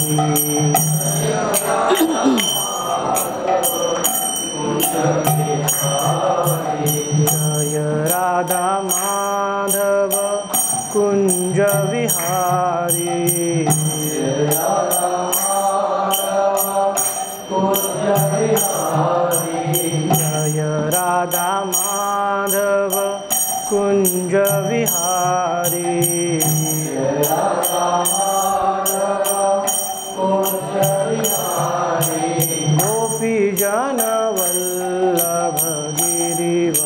जय राधा माधव कुंज विहारी। जय राधा माधव कुंज विहारी। गोपी जन वल्लभ गिरिवरधारी।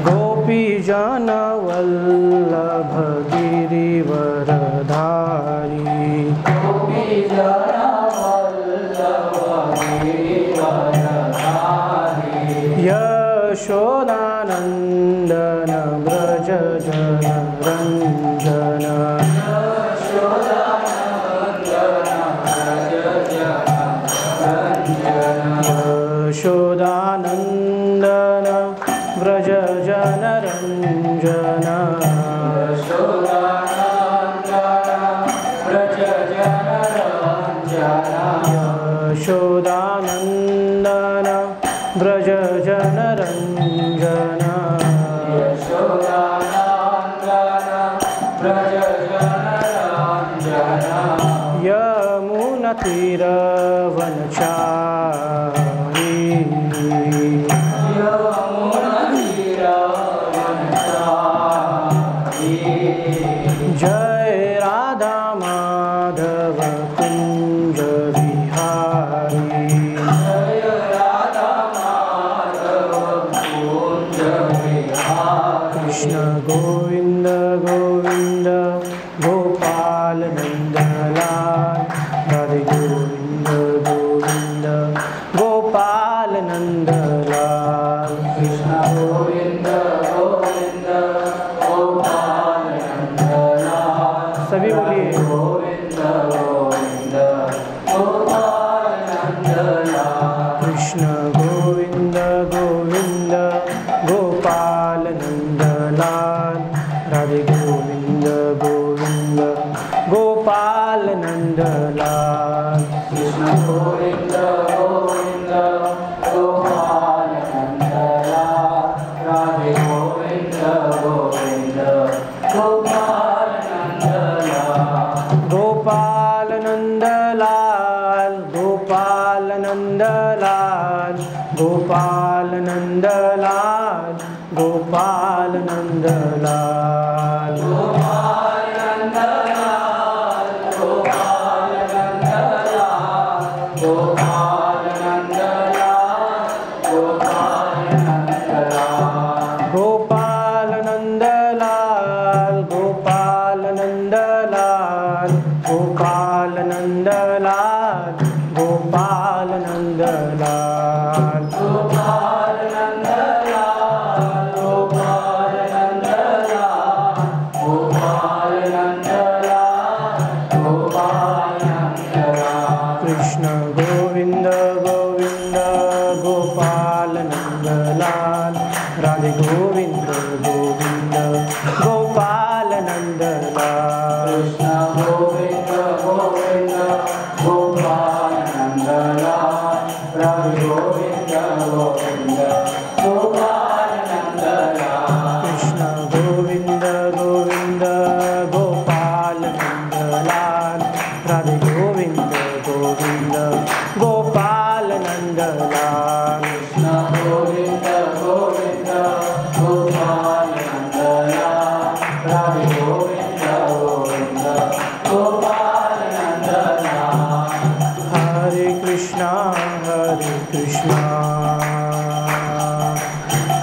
गोपी जन वल्लभ गिरिवरधारी। यशोदानंदन व्रज जन रंजन। यशोदानंदन व्रज जन रंजन। यशोदानंदन व्रज जन रंजन। यमुना तीरवनचारी। जय राधा माधव कुंज विहारी। कृष्ण गोविंद गोविंद गोपाल नंदलाल। राधे गोविंद गोविंद गोपाल नंदलाल। कृष्ण गोविंद गोविंद गोपाल नंदलाल। सभी बोलिए गोविंद गोविंद गोपाल नंदलाल। कृष्ण गोविंद गोविंद गोपाल नंदलाल। राधे गोविंद गोविंद गोपाल नंदलाल। कृष्ण गोविंद गोविंद गोपाल नंदलाल। राधे गोविंद गोविंद गोपाल नंदलाल। गोपाल नंदलाल गोपाल नंदलाल गोपाल नंदलाल गोपाल नंदलाल। गोपाल नंदलाल गोपाल नंदलाल गोपाल नंदलाल गोपाल नंदलाल। गोपाल नंदलाल गोपाल नंदलाल गोपाल नंदलाल गोपाल नंदलाल। गोपाल नंदलाल गोपाल नंदलाल गोपाल नंदलाल गोपाल नंदलाल। कृष्ण गोविंद गोविंद गोपाल नंदलाल। राधे गोविंद गोविंद गोपाल नंदलाल। कृष्ण गोविंद गोविंद गोपाल नंदलाल। राधे गोविंद गोविंद गोपाल नंदलाल। कृष्ण गोविंद गोविंद गोपाल नंदलाल। राधे गोविंद गोविंद गोपाल नंदलाल। कृष्ण गोविंद गोविंद गोपाल नंदलाल। राधे गोविंद गोविंद गोपाल नंदलाल। हरे कृष्णा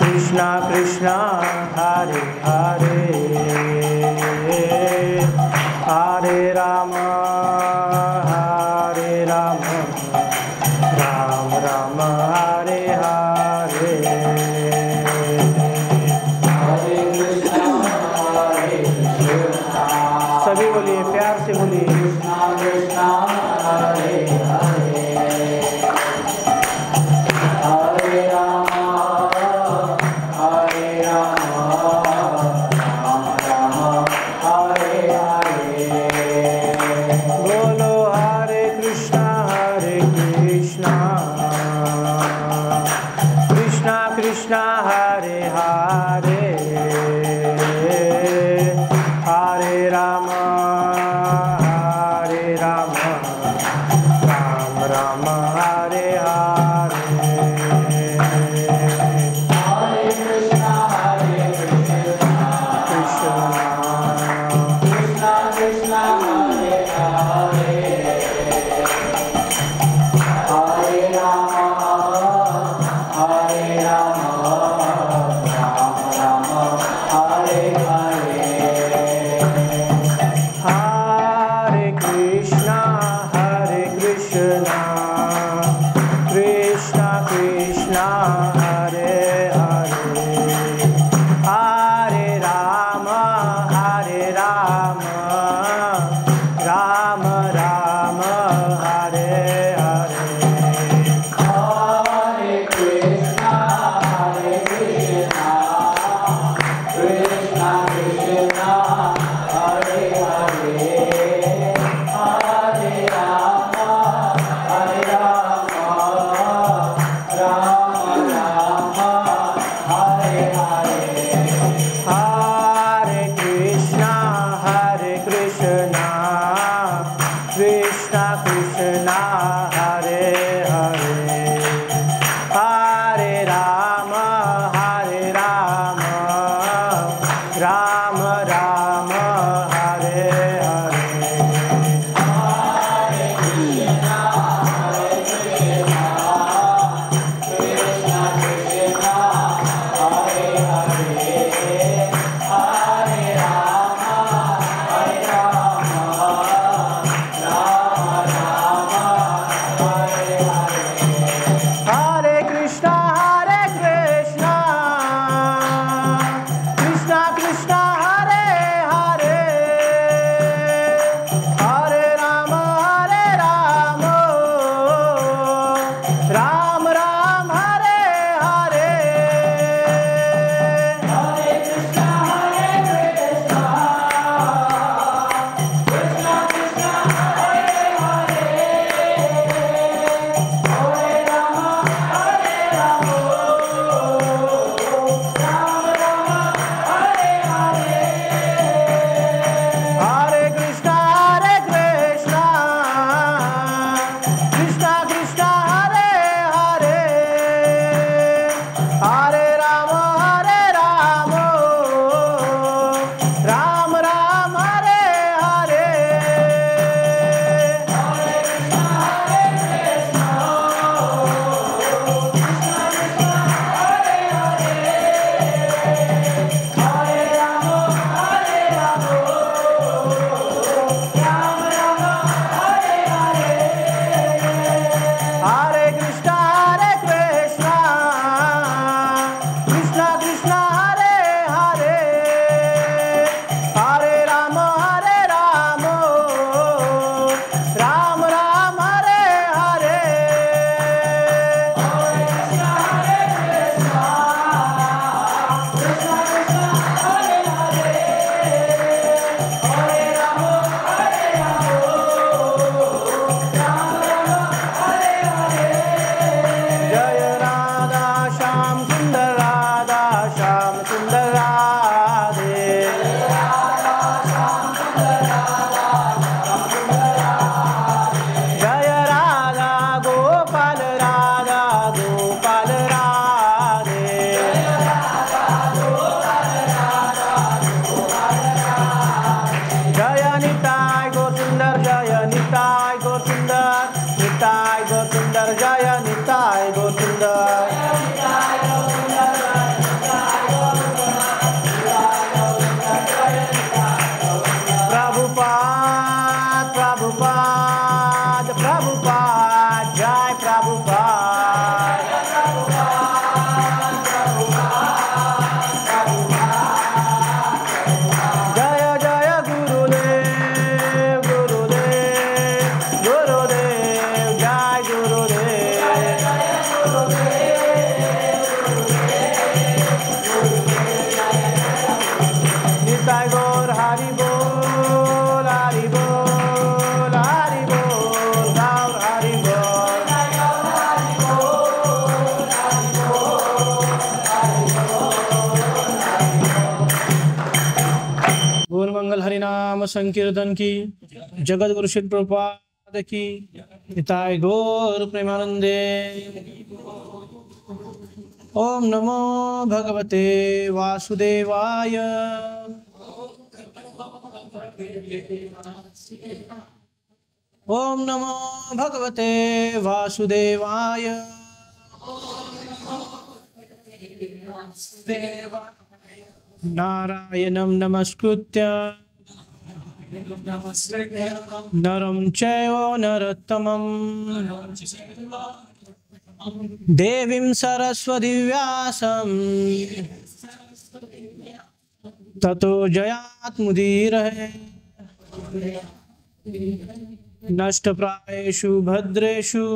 कृष्णा कृष्णा हरे हरे हरे राम राम राम हरे हरे। हरे कृष्णा सभी बोलिए प्यार से बोलिए कृष्णा कृष्णा हरे हरे हरे राम हरे बोलो हरे कृष्णा कृष्णा कृष्णा हरे हरे हरे राम राम राम हरे हरे मंगल हरिनाम संकीर्तन की। जगत गुरु श्री प्रभुपाद की। निताय गौर प्रेमानंदे। ओम नमो भगवते वासुदेवाय। ओम नमो भगवते वासुदेवाय। नारायणं नमस्कृत्य नरं चैव नरोत्तमं देवीं सरस्वतीं व्यासं ततो जयात्मुदीरये। नष्टप्रायेषु भद्रेषु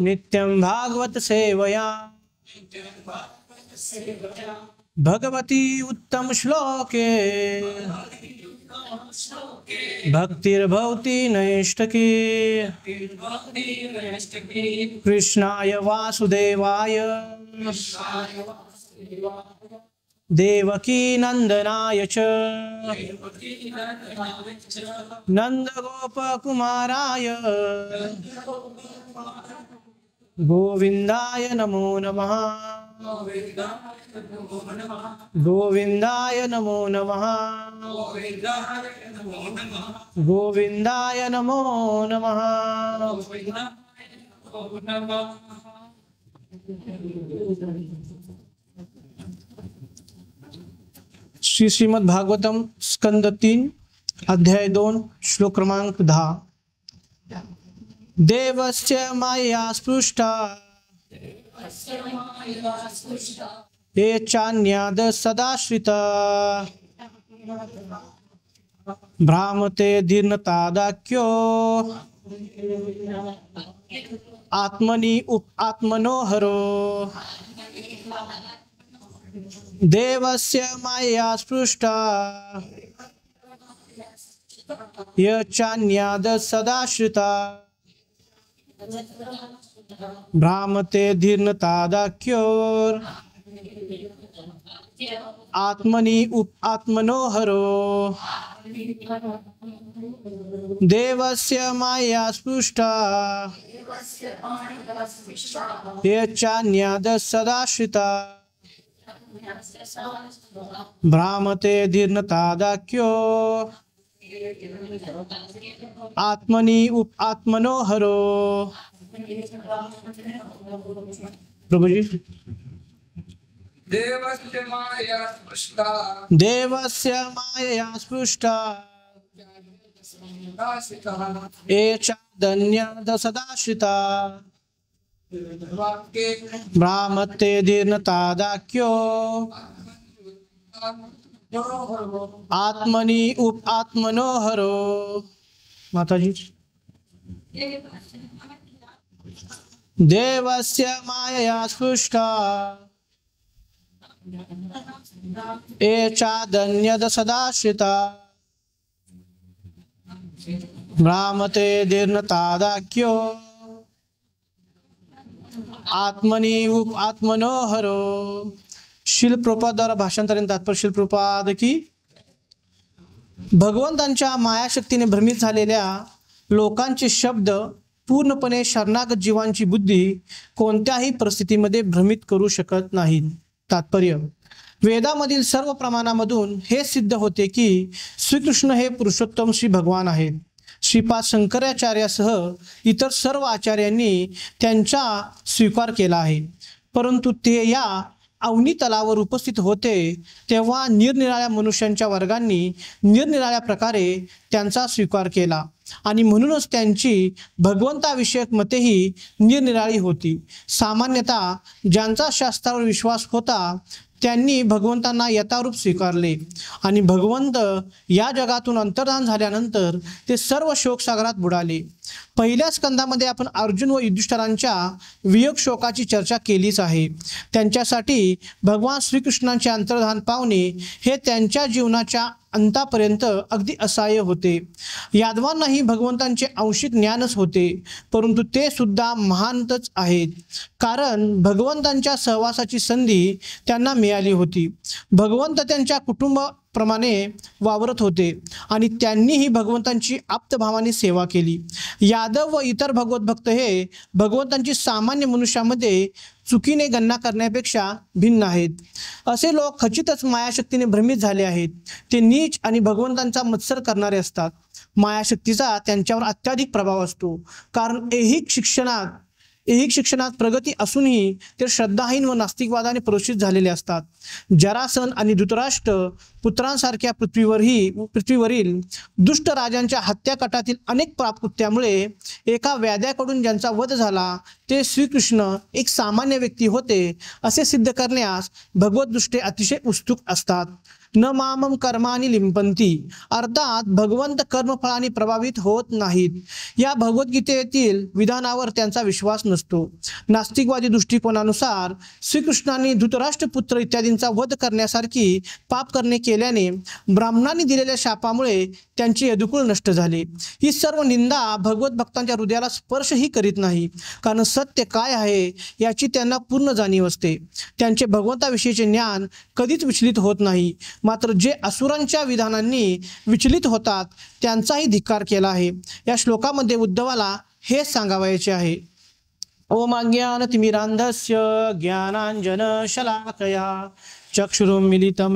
नित्यं भागवत सेवया भगवती उत्तम श्लोके भक्तिर्भवति नैष्ठकी। कृष्णाय वासुदेवाय देवकी नंदनाय च नंदगोपकुमाराय गोविंदाय नमो नमः। गोविंदाय नमो नमः। गोविंदाय नमो नमः। श्री श्रीमद् भागवतम स्कंद 3 अध्याय 2 श्लोक क्रमांक 10। देवस्य माया स्पृष्टा ये चान्याद सदाश्रिता भ्रामते दीर्णतादाख्यो आत्मनि आत्मनोहरो। देवस्य माया स्पृष्टा ये चान्याद सदाश्रिता भ्रामते दीर्णतादाख्योर आत्मनि आत्मनोहरो। देवस्य माया स्पृष्टा ये चान्याद सदाश्रिता भ्रामते दीर्णतादाख्यो आत्मनि आत्मनोहरो। प्रभु जी। देवस्य माया स्पृष्टा ये चादन्याद सदाश्रिता भ्रामते दीर्णतादाख्यो आत्मनि आत्मनोहरो। माता जी। देवस्य माया स्पृष्टा ये चादन्यद सदाश्रिता भ्रामते दीर्णतादाख्यो आत्मनि आत्मनोहरो। शिल प्रभुपाद द्वारा भाषांतरण तात्पर्य शिल प्रभुपाद की। भगवंतांच्या मायाशक्तीने भ्रमित झालेल्या लोकांचे शब्द पूर्णपणे शरणागत जीवांची बुद्धी कोणत्याही परिस्थितीमध्ये भ्रमित करू शकत नाही। तात्पर्य वेदामधील सर्व प्रमाणामधून हे सिद्ध होते की श्रीकृष्ण हे पुरुषोत्तम श्री भगवान आहेत। श्रीपाद शंकराचार्यासह इतर सर्व आचार्यांनी त्यांचा स्वीकार केला आहे, परंतु ते या अवनी तलावर उपस्थित होते तेव्हा निरनिराळ्या मनुष्यांच्या वर्गांनी निरनिराळ्या प्रकारे त्यांचा स्वीकार केला आणि म्हणूनच त्यांची भगवंताविषयक मतेही निरनिराळी होती। सामान्यतः ज्यांचा शास्त्रावर विश्वास होता त्यांनी भगवंतांना यथारूप स्वीकारले आणि भगवंत या जगातून अंतर्धान झाल्यानंतर ते सर्व शोकसागरात बुडाले। पहिल्या स्कंदामध्ये आपण अर्जुन व युधिष्ठिरांच्या वियोग शोकाची चर्चा केलीच आहे। त्यांच्यासाठी भगवान श्रीकृष्णांचे अंतर्धान पावणे हे त्यांच्या जीवनाच्या अंतापर्यंत अगदी असहाय्य होते. यादवांनाही भगवंतांचे आंशिक ज्ञानच होते, परंतु ते सुद्धा महानतच आहेत, कारण भगवंतांच्या सहवासाची संधी त्यांना मिळाली होती. भगवंत त्यांच्या कुटुंबाप्रमाणे वावरत होते आणि त्यांनीही भगवंतांची आप्तभावाने सेवा केली. यादव व इतर भगवत भक्त हे भगवंतांची सामान्य मनुष्यामध्ये चुकीने गणना करण्यापेक्षा भिन्न आहेत. असे लोक खचितच मायाशक्तीने भ्रमित झाले आहेत. ते नीच आणि भगवंतांचा मत्सर करणारे असतात. मायाशक्तीचा त्यांच्यावर अत्याधिक प्रभाव असतो, कारण ऐहिक शिक्षणात प्रगती असूनही ते श्रद्धाहीन व नास्तिकवादाने प्रदूषित झालेले असतात. जरासन आणि धृतराष्ट्र पुत्रांसारख्या पृथ्वीवरील दुष्ट राजांच्या हत्याकटातील अनेक पापकृत्यामुळे एका व्याध्याकडून ज्यांचा वध झाला ते श्रीकृष्ण एक सामान्य व्यक्ती होते असे सिद्ध करण्यास भगवतदृष्टे अतिशय उत्सुक असतात. न मामम कर्मानी लिंपंती, अर्थात भगवंत कर्मफळाने प्रभावित होत नाहीत. या भगवद्गीतेतील विधानावर त्यांचा विश्वास नसतो. नास्तिकवादी दृष्टिकोनानुसार श्रीकृष्णांनी धृतराष्ट्रपुत्र इत्यादींचा वध करण्यासारखी पापकर्मे केल्याने ब्राह्मणांनी दिलेल्या शापामुळे त्यांचे यदुकुळ नष्ट झाले. ही सर्व निंदा भगवत भक्तांच्या हृदयाला स्पर्शही करीत नाही, कारण सत्य काय आहे याची त्यांना पूर्ण जाणीव असते. त्यांचे भगवंताविषयीचे ज्ञान कधीच विचलित होत नाही. मात्र जे असुरांच्या विधानांनी विचलित होतात त्यांचाही धिक्कार केला आहे. या श्लोकामध्ये उद्धवाला हे सांगावयाचे आहे. ओम अज्ञानतिमिरान्धस्य ज्ञानाञ्जनशलाकया चक्षुरुन्मीलितं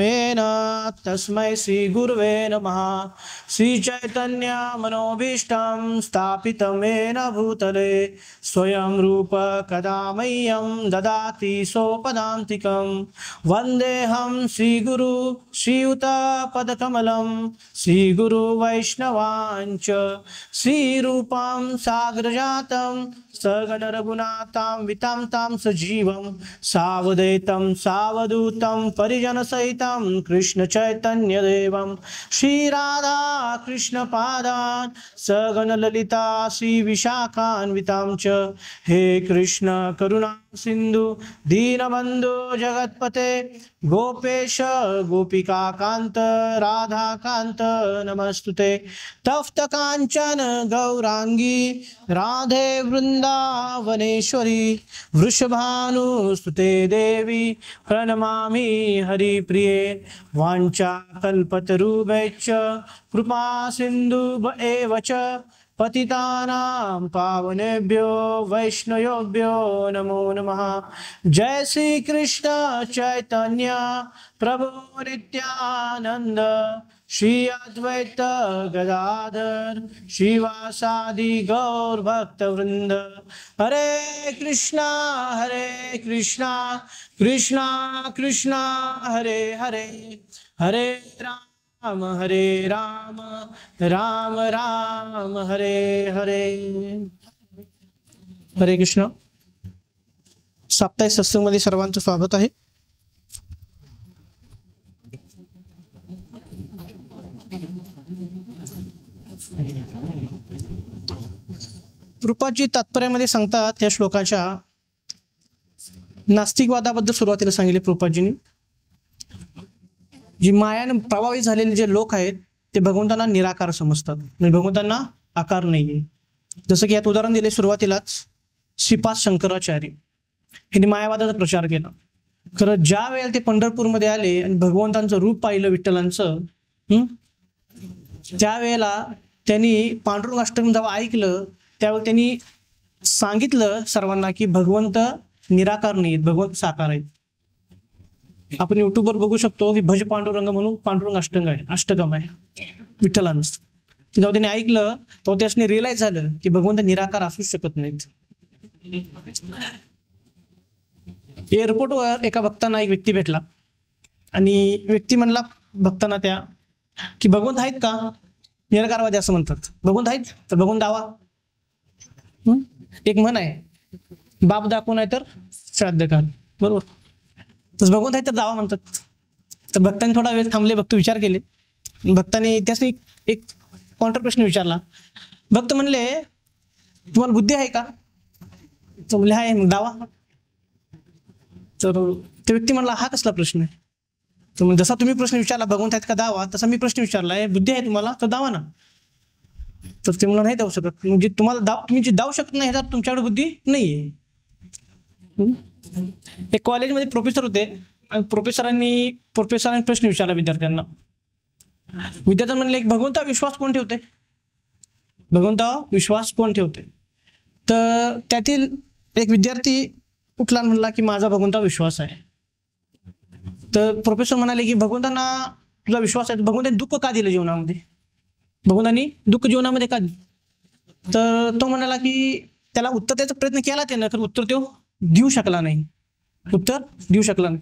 तस्मै श्रीगुरवे नमः. श्रीचैतन्यमनोभीष्टं स्थापितं येन भूतले स्वयं रूप कदा मह्यं ददाति सोपदान्तिकं. वन्देऽहं श्रीगुरु श्रीयुतपदकमलं श्रीगुरुवैष्णवाञ्च श्रीरूपं साग्रजातं सगणरघुनाथां वितां तां सजीवं सावधैतं सावधूतं परिजनसहितं कृष्ण चैतन्य देवं श्रीराधा कृष्ण पादान् सगण ललिता श्री विशाखान्वितां च. हे कृष्ण करुणा सिंधु दीनबंधु जगत्पते गोपेश गोपिका कांत राधा कांत नमस्तुते. तप्त कांचन गौरांगी राधे वृंदावनेश्वरी वृषभानुसुते देवी प्रणमामि हरिप्रिये. वाञ्छा कल्पतरुभ्यश्च कृपा सिन्धुभ्य एव च पतितानां पावनेभ्यो वैष्णवेभ्यो नमो नमः. जय श्री कृष्ण चैतन्य प्रभु नित्यानंद श्री अद्वैत गदाधर श्रीवासादि गौर भक्त वृंद. हरे कृष्णा कृष्णा कृष्णा हरे हरे, हरे राम राम राम हरे हरे. हरे कृष्ण. साप्ताहिक सत्संगमध्ये सर्वांचं स्वागत आहे. रूपाची तात्पर्यामध्ये सांगतात या श्लोकाच्या नास्तिकवादाबद्दल सुरुवातीला सांगितले प्रभुपादजींनी. जी मायाने प्रभावित झालेले जे लोक आहेत ते भगवंतांना निराकार समजतात, म्हणजे भगवंतांना आकार नाहीये. जसं की यात उदाहरण दिले सुरुवातीलाच श्रीपाद शंकराचार्य यांनी मायावादाचा प्रचार केला. खरं ज्या वेळेला ते पंढरपूरमध्ये आले आणि भगवंतांचं रूप पाहिलं विठ्ठलांचं, त्यावेळेला त्यांनी पांडुरंग अष्टकं जेव्हा ऐकलं त्यावेळी त्यांनी सांगितलं सर्वांना की भगवंत निराकार नाहीत, भगवंत साकार आहेत. आपण युट्यूबवर बघू शकतो की भज पांडुरंग म्हणून पांडुरंग अष्टकम आहे विठ्ठलांचं. जेव्हा त्यांनी ऐकलं तेव्हा त्याने रिअलाइज झालं की भगवंत निराकार असूच शकत नाहीत. एअरपोर्टवर एका भक्तांना एक व्यक्ती भेटला आणि व्यक्ती म्हणला भक्तांना त्या की भगवंत आहेत का? निराकारवादी असं म्हणतात. भगवंत आहेत तर भगवंत दावा. एक म्हण आहे, बाप दाखवून आहे तर श्राद्ध काल, बरोबर. तर भगवंत आहे तर दावा म्हणतात. तर भक्तांनी थोडा वेळ थांबले, भक्त विचार केले. भक्तांनी त्याने एक काउंटर प्रश्न विचारला. भक्त म्हणले तुम्हाला बुद्धी आहे का? तो म्हणले आहे. मग दावा? तर ते व्यक्ती म्हणला हा कसला प्रश्न आहे? तर मग जसा तुम्ही प्रश्न विचारला भगवंत आहेत का दावा, तसा मी प्रश्न विचारलाय बुद्धी आहे तुम्हाला तर दावा ना. तर ते मला नाही दावू शकत. म्हणजे तुम्हाला तुम्ही जे दावू शकत नाही तर तुमच्याकडे बुद्धी नाहीये. एक कॉलेजमध्ये प्रोफेसर होते. प्रोफेसरांनी प्रश्न विचारला विद्यार्थ्यांना. विद्यार्थी म्हणले भगवंतावर विश्वास कोण ठेवते, भगवंतावर विश्वास कोण ठेवते. तर त्यातील एक विद्यार्थी उठला म्हणला की माझा भगवंतावर विश्वास आहे. तर प्रोफेसर म्हणाले की भगवंतांना तुझा विश्वास आहे, भगवंतांनी दुःख का दिलं जीवनामध्ये, भगवंतांनी दुःख जीवनामध्ये का दिलं. तर तो म्हणाला की त्याला उत्तर द्यायचा प्रयत्न केला त्यानं, तर उत्तर तो देऊ शकला नाही, उत्तर देऊ शकला नाही.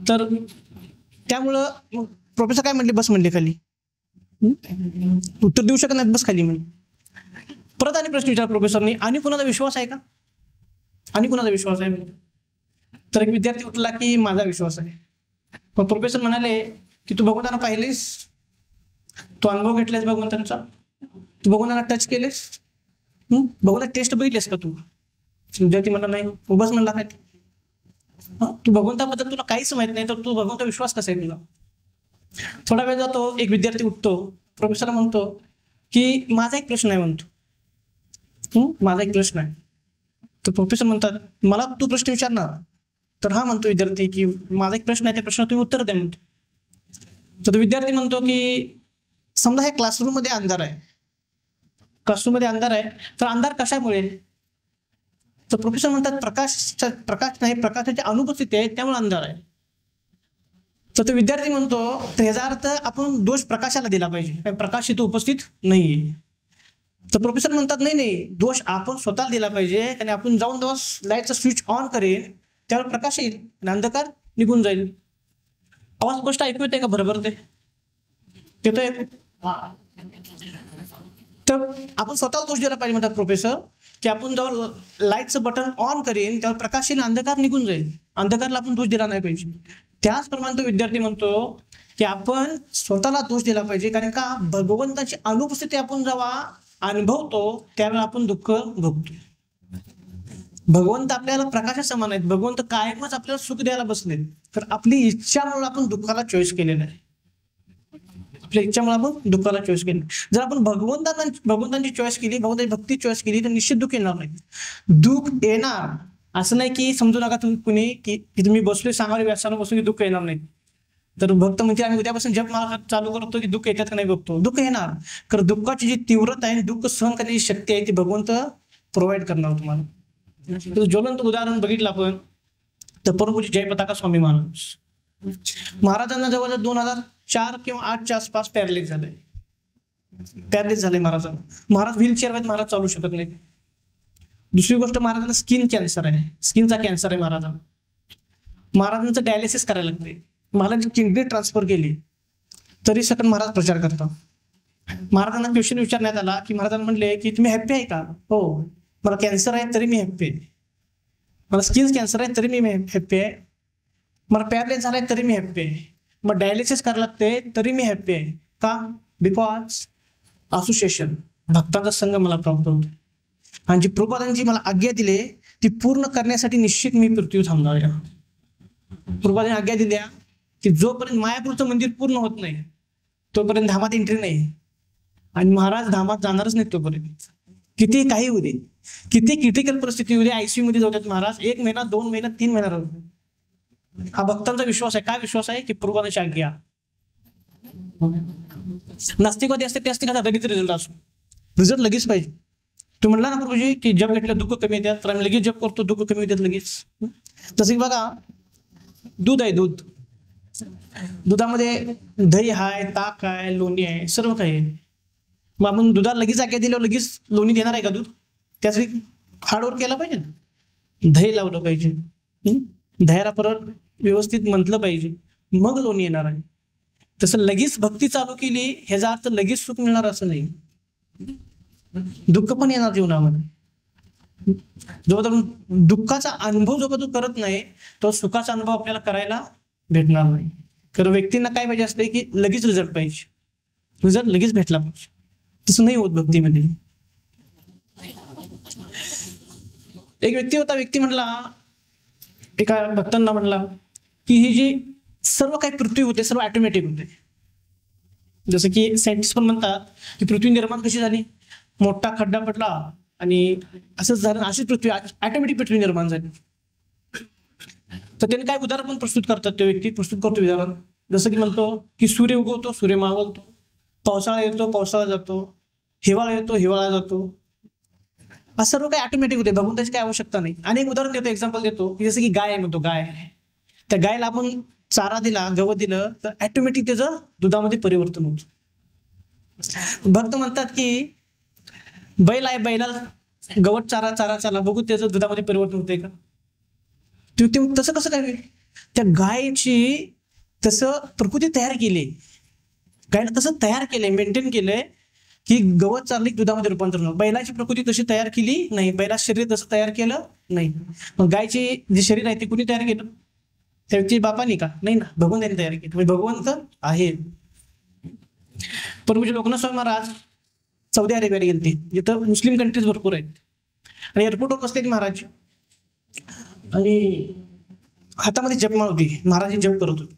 तर त्यामुळं प्रोफेसर काय म्हणले, बस म्हणले खाली, उत्तर देऊ शकत नाही बस खाली म्हणले. परत आणि प्रश्न विचार प्रोफेसरनी, आणि कुणाचा विश्वास आहे का, आणि कुणाचा विश्वास आहे. तर एक विद्यार्थी उठला की माझा विश्वास आहे. मग प्रोफेसर म्हणाले की तू भगवंतांना पाहिलेस, तू अनुभव घेतलास भगवंतांचा, तू भगवंतांना टच केलेस, भगवंता टेस्ट बघितलेस का तू. विद्यार्थी म्हणला नाही. उभाच म्हणला काय, तू भगवंताबद्दल तुला काहीच माहित नाही तर तू भगवंता विश्वास कसा आहे तुला. थोडा वेळ जातो, एक विद्यार्थी उठतो, प्रोफेसर म्हणतो की माझा एक प्रश्न आहे म्हणतो, माझा एक प्रश्न आहे. तर प्रोफेसर म्हणतात मला तू प्रश्न विचारणार. तर हा म्हणतो विद्यार्थी की माझा एक प्रश्न आहे, त्या प्रश्नाला तुम्ही उत्तर द्या म्हणतो. तर तो विद्यार्थी म्हणतो की समजा हे क्लासरूम मध्ये अंधार आहे, क्लासरूम मध्ये अंधार आहे, तर अंधार कशामुळे. तर प्रोफेसर म्हणतात प्रकाश नाही, प्रकाशाची अनुपस्थिती आहे त्यामुळे अंधार आहे. तर तो विद्यार्थी म्हणतो तर ह्याचा अर्थ आपण दोष प्रकाशाला दिला पाहिजे, प्रकाश इथं उपस्थित नाहीये. तर प्रोफेसर म्हणतात नाही नाही, दोष आपण स्वतःला दिला पाहिजे, आणि आपण जाऊन जेव्हा लाईटचा स्विच ऑन करेल त्यावर प्रकाश येईल आणि अंधकार निघून जाईल. आवाज गोष्ट ऐकू येते का बरोबर ते येतोय. तर आपण स्वतःला दोष दिला पाहिजे म्हणतात प्रोफेसर, की आपण जेव्हा लाईटचं बटन ऑन करेन त्यावर प्रकाश येईल, अंधकार निघून जाईल, अंधकारला आपण दोष दिला नाही पाहिजे. त्याचप्रमाणे तो विद्यार्थी म्हणतो की आपण स्वतःला दोष दिला पाहिजे, कारण का भगवंताची अनुपस्थिती आपण जेव्हा अनुभवतो त्यावेळेला आपण दुःख भोगतो. भगवंत आपल्याला प्रकाशा समान आहेत, भगवंत कायमच आपल्याला सुख द्यायला बसले, तर आपली इच्छामुळे आपण दुःखाला चॉईस केलेलं आहे, आपल्या इच्छामुळे आपण दुःखाला चॉईस केली. जर आपण भगवंतांची चॉईस केली, भगवंताची भक्ती चॉईस केली तर निश्चित दुःख येणार नाही. दुःख येणार असं नाही की समजू नका तुम्ही कुणी की तुम्ही बसले सांगावे व्यासानं बसून की दुःख येणार नाही. तर भक्त म्हणजे आम्ही उद्यापासून जप मला चालू करतो की दुःख येतात का नाही बघतो, दुःख येणार. कारण दुःखाची जी तीव्रता आहे, दुःख सहन करण्याची शक्ती आहे ती भगवंत प्रोव्हाइड करणार तुम्हाला. ज्वलंत उदाहरण बघितलं आपण तर परमपूज्य जयपताका स्वामी महाराजांना जवळजवळ 2004 किंवा 2008च्या आसपास पॅरलिस झाले महाराजांना. महाराज व्हीलचेअर मध्ये महाराज चालू शकत नाही. दुसरी गोष्ट महाराजांना स्किन कॅन्सर आहे, स्किनचा कॅन्सर आहे महाराजांना. महाराजांचं डायलिसिस करायला लागते. महाराजांची किडनी ट्रान्सफर केली तरी सकट महाराज प्रचार करतात. महाराजांना क्वेश्चन विचारण्यात आला की महाराजांना म्हणले की तुम्ही हॅप्पी आहे का. हो, मला कॅन्सर आहे तरी मी हॅप्पी आहे, मला स्किन कॅन्सर आहे तरी मी हॅप्पी आहे, मला पॅरलाइज झालाय तरी मी हॅप्पी आहे, मग डायलिसिस करायला लागते तरी मी हॅप्पी आहे. का. बिकॉज असोसिएशन, भक्तांचा संघ मला प्राप्त होतो, आणि जी प्रभुपादांची मला आज्ञा दिली ती पूर्ण करण्यासाठी निश्चित मी पृथ्वी थांबणार आहे. प्रभुपादांनी आज्ञा दिल्या की जोपर्यंत मायापूरचं मंदिर पूर्ण होत नाही तोपर्यंत धामात एंट्री नाही, आणि महाराज धामात जाणारच नाही तोपर्यंत. किती काही होऊ दे, किती क्रिटिकल परिस्थिती होऊ दे, आयसीयू मध्ये जातात महाराज, 1 महिना 2 महिना 3 महिना राहू. हा भक्तांचा विश्वास आहे. काय विश्वास आहे की प्रभुपादांची आज्ञा. नास्तिकवादी असते ते असते का लगेच रिझल्ट असो, रिझल्ट लगेच पाहिजे. तू म्हणला ना प्रभूजी की जप घेतलं दुःख कमी येतात, तर आम्ही लगेच जप करतो दुःख कमी येतात लगेच. तसे बघा दूध आहे, दुधामध्ये दही आहे, ताक आहे, लोणी आहे, सर्व काही आहे. मग आपण दुधाला लगेच आज्ञा दिल्यावर लगेच लोणी देणार आहे का दूध. त्यासाठी हार्डवर्क केला पाहिजे ना, दही लावलं पाहिजे, दह्याला परत व्यवस्थित म्हटलं पाहिजे, मग लोणी येणार आहे. तसं लगेच भक्ती चालू केली ह्याचा अर्थ लगेच सुख मिळणार असं नाही, दुःख पण येणार जीवनामध्ये. जोपर्यंत दुःखाचा अनुभव जोपर्यंत करत नाही तो सुखाचा अनुभव आपल्याला करायला भेटणार नाही. कारण व्यक्तींना काय पाहिजे असते की लगेच रिझल्ट पाहिजे, रिझल्ट लगेच भेटला पाहिजे. तसं नाही होत भक्तीमध्ये. एक व्यक्ती होता, व्यक्ती म्हणला एका भक्तांना म्हणला की ही जी सर्व काही पृथ्वी होते सर्व ऑटोमॅटिक होते. जसं की सायंटिस्ट पण म्हणतात की पृथ्वी निर्माण कशी झाली, मोठा खड्डा पडला आणि असंच झालं, अशीच पृथ्वी ऑटोमॅटिक पृथ्वी निर्माण झाली. तर त्यांनी काय उदाहरण पण प्रस्तुत करतात, ते व्यक्ती प्रस्तुत करतो उदाहरण. जसं की म्हणतो की सूर्य उगवतो सूर्य मावळतो, पावसाळा येतो पावसाळा जातो, हिवाळा येतो हिवाळा जातो, असं सर्व काही ऑटोमॅटिक होते. भगवंताची काही आवश्यकता नाही. आणि एक उदाहरण देतो, एक्झाम्पल देतो की जसं की गाय आहे म्हणतो, गाय त्या गायला आपण चारा दिला गवत दिलं तर ऑटोमॅटिक त्याचं दुधामध्ये परिवर्तन होतं. भक्त म्हणतात की बैल आहे, बैलाला गवत चारा चारा चारा बघू त्याचं दुधामध्ये परिवर्तन होतंय का? तसं कसं काय? त्या गायची तसं प्रकृती तयार केली, गायला तसं तयार केलंय, मेंटेन केलंय की गवत चारले दुधामध्ये रूपांतर होणार. बैलाची प्रकृती तशी तयार केली नाही, बैला शरीर तसं तयार केलं नाही. मग गायचे जे शरीर आहे ते कुणी तयार केलं? त्या व्यक्ती बापानी का? नाही ना, भगवंतांनी तयार केलं. म्हणजे भगवंत आहे. पण म्हणजे लोकनाथ स्वामी महाराज सौदी अरेबियाला गेलते, जिथं मुस्लिम कंट्रीज भरपूर आहेत, आणि एअरपोर्टवर बसले महाराज आणि हातामध्ये जपमाळ होती, महाराज जप करत होते.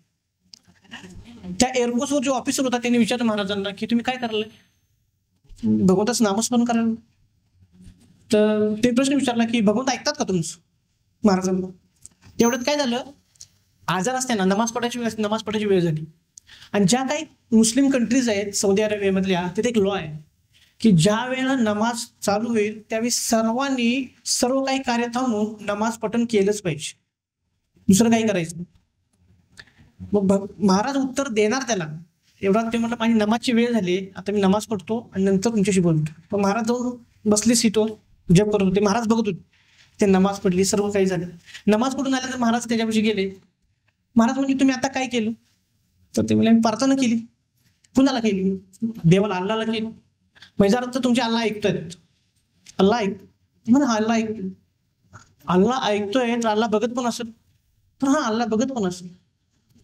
त्या एअरपोर्टवर जो ऑफिसर होता त्यांनी विचारलं महाराजांना की तुम्ही काय करायला? भगवंताचं नामस्मरण करायला. तर ते प्रश्न विचारला की भगवंत ऐकतात का तुमचं? महाराजांना तेवढ्यात काय झालं, आजार असताना नमाज पडायची वेळ झाली. आणि ज्या काही मुस्लिम कंट्रीज आहेत सौदी अरेबियामधल्या, तिथे एक लॉ आहे की ज्या वेळेला नमाज चालू होईल त्यावेळी सर्वांनी सर्व काही कार्य थांबून नमाज पठण केलंच पाहिजे, दुसरं काही करायचं. मग महाराज उत्तर देणार त्याला एवढा, ते म्हटलं माझी नमाजची वेळ झाली, आता मी नमाज पडतो आणि नंतर तुमच्याशी बोलतो. पण महाराज जाऊन बसले सीटवर, जप करत होते, महाराज बघत होते. ते नमाज पडली, सर्व काही झालं. नमाज पडून आल्यानंतर महाराज त्याच्यापाशी गेले. महाराज म्हणजे तुम्ही आता काय केलं? तर ते म्हणजे प्रार्थना केली. कुणाला केली? देवाला, अल्लाहला केली. म्हणजे जर तुमचे अल्लाह ऐकतोय, अल्लाह म्हणा हा अल्लाह ऐकतोय, अल्लाह ऐकतोय तर अल्लाह बघत पण असेल, तर हा अल्लाह बघत पण असेल.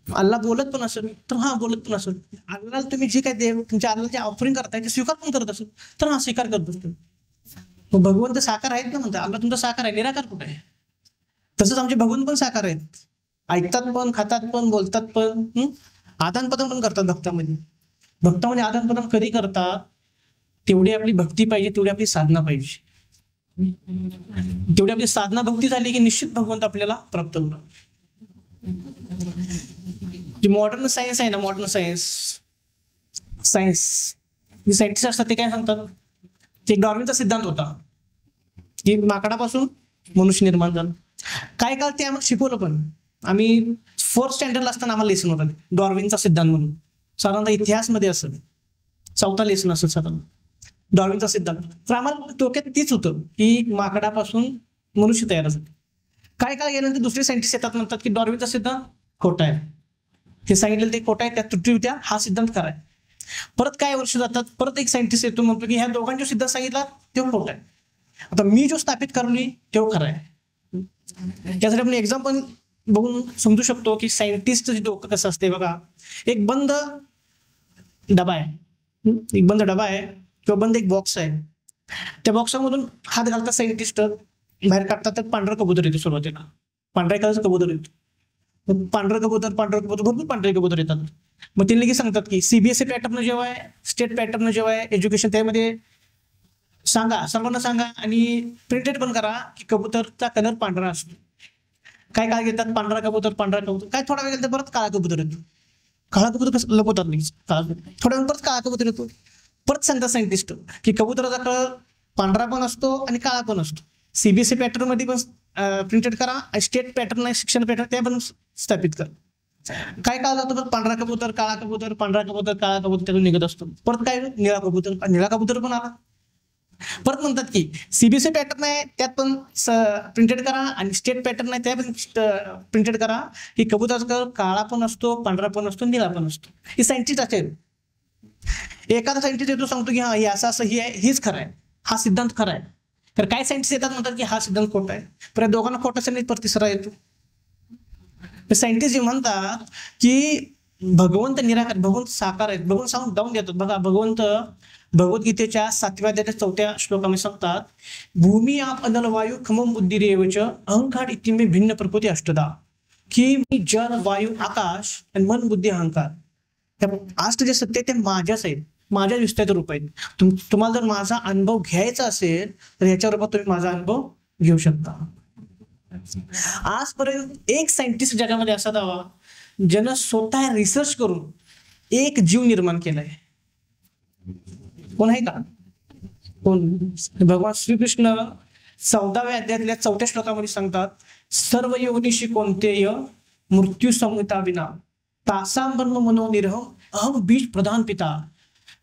अल्लाह बोलत पण असेल तर हा बोलत पण असेल. अल्लाह तुम्ही जे काही देव तुमच्या अल्लाह जे ऑफरिंग करताय ते स्वीकार पण करत असेल तर हा स्वीकार करत असतो. मग भगवंत साकार आहेत ना म्हणतात, अल्लाह तुमचा साकार आहे, निराकार कुठे आहे? तसंच आमचे भगवंत पण साकार आहेत, ऐकतात पण, खातात पण, बोलतात पण, आदान प्रदान पण करतात भक्तामध्ये. भक्तामध्ये आदान प्रदान कधी करतात? तेवढी आपली भक्ती पाहिजे, तेवढी आपली साधना पाहिजे. तेवढी आपली साधना भक्ती झाली की निश्चित भगवंत आपल्याला प्राप्त होणार. जे मॉडर्न सायन्स आहे ना, मॉडर्न सायन्स जे सायंटिस्ट असतात ते काय सांगतात, ते डार्विनचा सिद्धांत होता की माकडापासून मनुष्य निर्माण झालं. काय काळ ते आम्हाला शिकवलं, पण आम्ही 4th स्टँडर्डला असताना आम्हाला लेसन होता डार्विनचा सिद्धांत म्हणून. साधारणतः इतिहासमध्ये असेल 4था लेसन असेल साधारण डार्विनचा सिद्धांत. तर आम्हाला डोक्यात तीच होतं की माकडापासून मनुष्य तयार झालं. काय काळ गेल्यानंतर दुसरे सायंटिस्ट येतात, म्हणतात की डार्विनचा सिद्धांत खोटा आहे, हे सांगितलेलं ते खोटा आहे, त्यात त्रुटी होत्या, हा सिद्धांत खरा आहे. परत काय वर्ष जातात, परत एक सायंटिस्ट येतो, म्हणतो की ह्या दोघांचा सिद्धांत सांगितला तो खोटा आहे, आता मी जो स्थापित करली तो खरा आहे. त्यासाठी आपण एक्झाम्पल बघून समजू शकतो की सायंटिस्टचं डोकं कसं असते. बघा, एक बंद डबा आहे, किंवा बंद एक बॉक्स आहे. त्या बॉक्समधून हात घालतात सायंटिस्ट, बाहेर काढतात, तर पांढरा कबूतर येतो. सुरुवातीला पांढऱ्या कलरचं कबूतर येतो, पांढरं कबूतर भरपूर पांढरे कबूतर येतात. मग ते लगेच सांगतात की सीबीएसई पॅटर्न जेव्हा आहे, स्टेट पॅटर्न जेव्हा आहे एज्युकेशन, त्यामध्ये सांगा, सर्वांना सांगा आणि प्रिंटेड पण करा की कबूतरचा कलर पांढरा असतो. काय काळ घेतात, पांढरा कबूतर, काय थोडा वेळ गेला परत काळा कबूतर येतो. काळा कबूतर कसं लपवतात नाही, थोड्या वेळ परत काळा कबूतर येतो. परत सांगतात सायंटिस्ट की कबुतराचा कलर पांढरा पण असतो आणि काळा पण असतो. सीबीएसई पॅटर्न मध्ये पण प्रिंटेड करा आणि स्टेट पॅटर्न आहे शिक्षण पॅटर्न ते पण स्थापित करा. काय काळ जातो, पांढरा कबूतर, काळा कबूतर, पांढरा कबूतर, काळा कबूतर त्यातून निघत असतो. परत काय, निळा कबूतर पण आला. परत म्हणतात की सीबीएसई पॅटर्न आहे त्यात पण प्रिंटेड करा आणि स्टेट पॅटर्न आहे त्या पण प्रिंटेड करा की कबुतराचा कलर काळा पण असतो, पांढरा पण असतो, निळा पण असतो. हे सायंटिस्ट असेल, एखादा सायंटिस्ट येतो सांगतो की हा हे असं हे आहे, हेच खरं आहे, हा सिद्धांत खरा आहे. तर काय सायंटिस्ट येतात म्हणतात की हा सिद्धांत खोटा आहे. तर दोघांना खोटा सांगितलं परत तिसरा येतो. सायंटिस्ट जे म्हणतात की भगवंत निराकार, भगवंत साकार आहेत, भगवंत सांगून जाऊन देतात. बघा, भगवंत भगवद्गीतेच्या 7व्या अध्यायाच्या 4थ्या श्लोकामध्ये सांगतात, भूमी आप अनल वायू खमम बुद्धी रेवच अहंकार इतिमे भिन्न प्रकृती अष्टदा. की मी जल वायू आकाश आणि मन बुद्धी अहंकार त्या आज जे सत्य ते माझ्याच आहेत, माझ्या विस्तारित रूप आहेत. तुम्हाला जर माझा अनुभव घ्यायचा असेल तर ह्याच्या रूपात तुम्ही माझा अनुभव घेऊ शकता. आजपर्यंत एक सायंटिस्ट जगामध्ये असा हवा ज्यानं स्वतः रिसर्च करून एक जीव निर्माण केलाय. कोण आहे का? कोण? भगवान श्रीकृष्ण 14व्या अध्यायातल्या 4थ्या श्लोकामध्ये सांगतात, सर्व योनिशी कोणतेय मृत्यू संहिता विना तासाम ब्रह्म मनोनिरहम अहम बीज प्रधान पिता.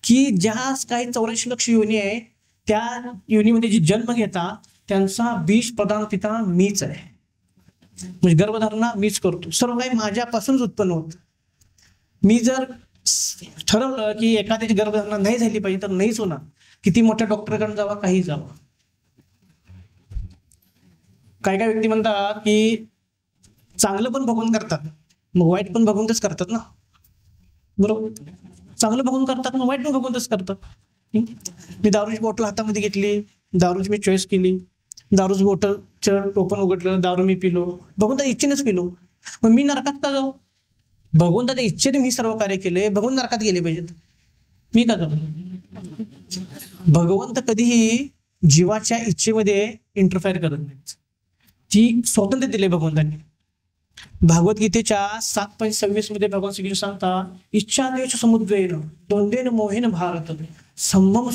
की ज्या काही 84 लक्ष योनी आहे त्या योनीमध्ये जी जन्म घेतात त्यांचा बीज प्रधान पिता मीच आहे. म्हणजे गर्भधारणा मीच करतो, सर्व काही माझ्यापासूनच उत्पन्न होत. मी जर ठरवलं की एखाद्याची गर्भधारणा नाही झाली पाहिजे तर नाहीच होणार. किती मोठ्या डॉक्टरकडे जावा, काही जावं. काही काही व्यक्ती म्हणतात की चांगलं पण बघून करतात मग वाईट पण बघूनच करतात ना, बरोबर? चांगलं बघून करतात मग वाईट पण बघूनच करतात. मी दारूची बॉटल हातामध्ये घेतली, दारूची मी चॉईस केली, दारूची बॉटलचं टोपण उघडलं, दारू मी पिलो, बघून तर इच्छेनेच पिलो. मग मी नरकात का जाऊ? भगवंत त्या इच्छेने मी सर्व कार्य केले, भगवंत नरकात गेले पाहिजेत, मी का जाऊ? भगवंत कधीही जीवाच्या इच्छेमध्ये इंटरफेअर करत नाहीत. ती स्वातंत्र्य दिले भगवंतांनी. भगवद्गीतेच्या 7.26 मध्ये भगवान श्रीकृष्ण सांगतात, इच्छा द्वेष समुद्रेन द्वंद्वेन मोहेन भारत सम्मम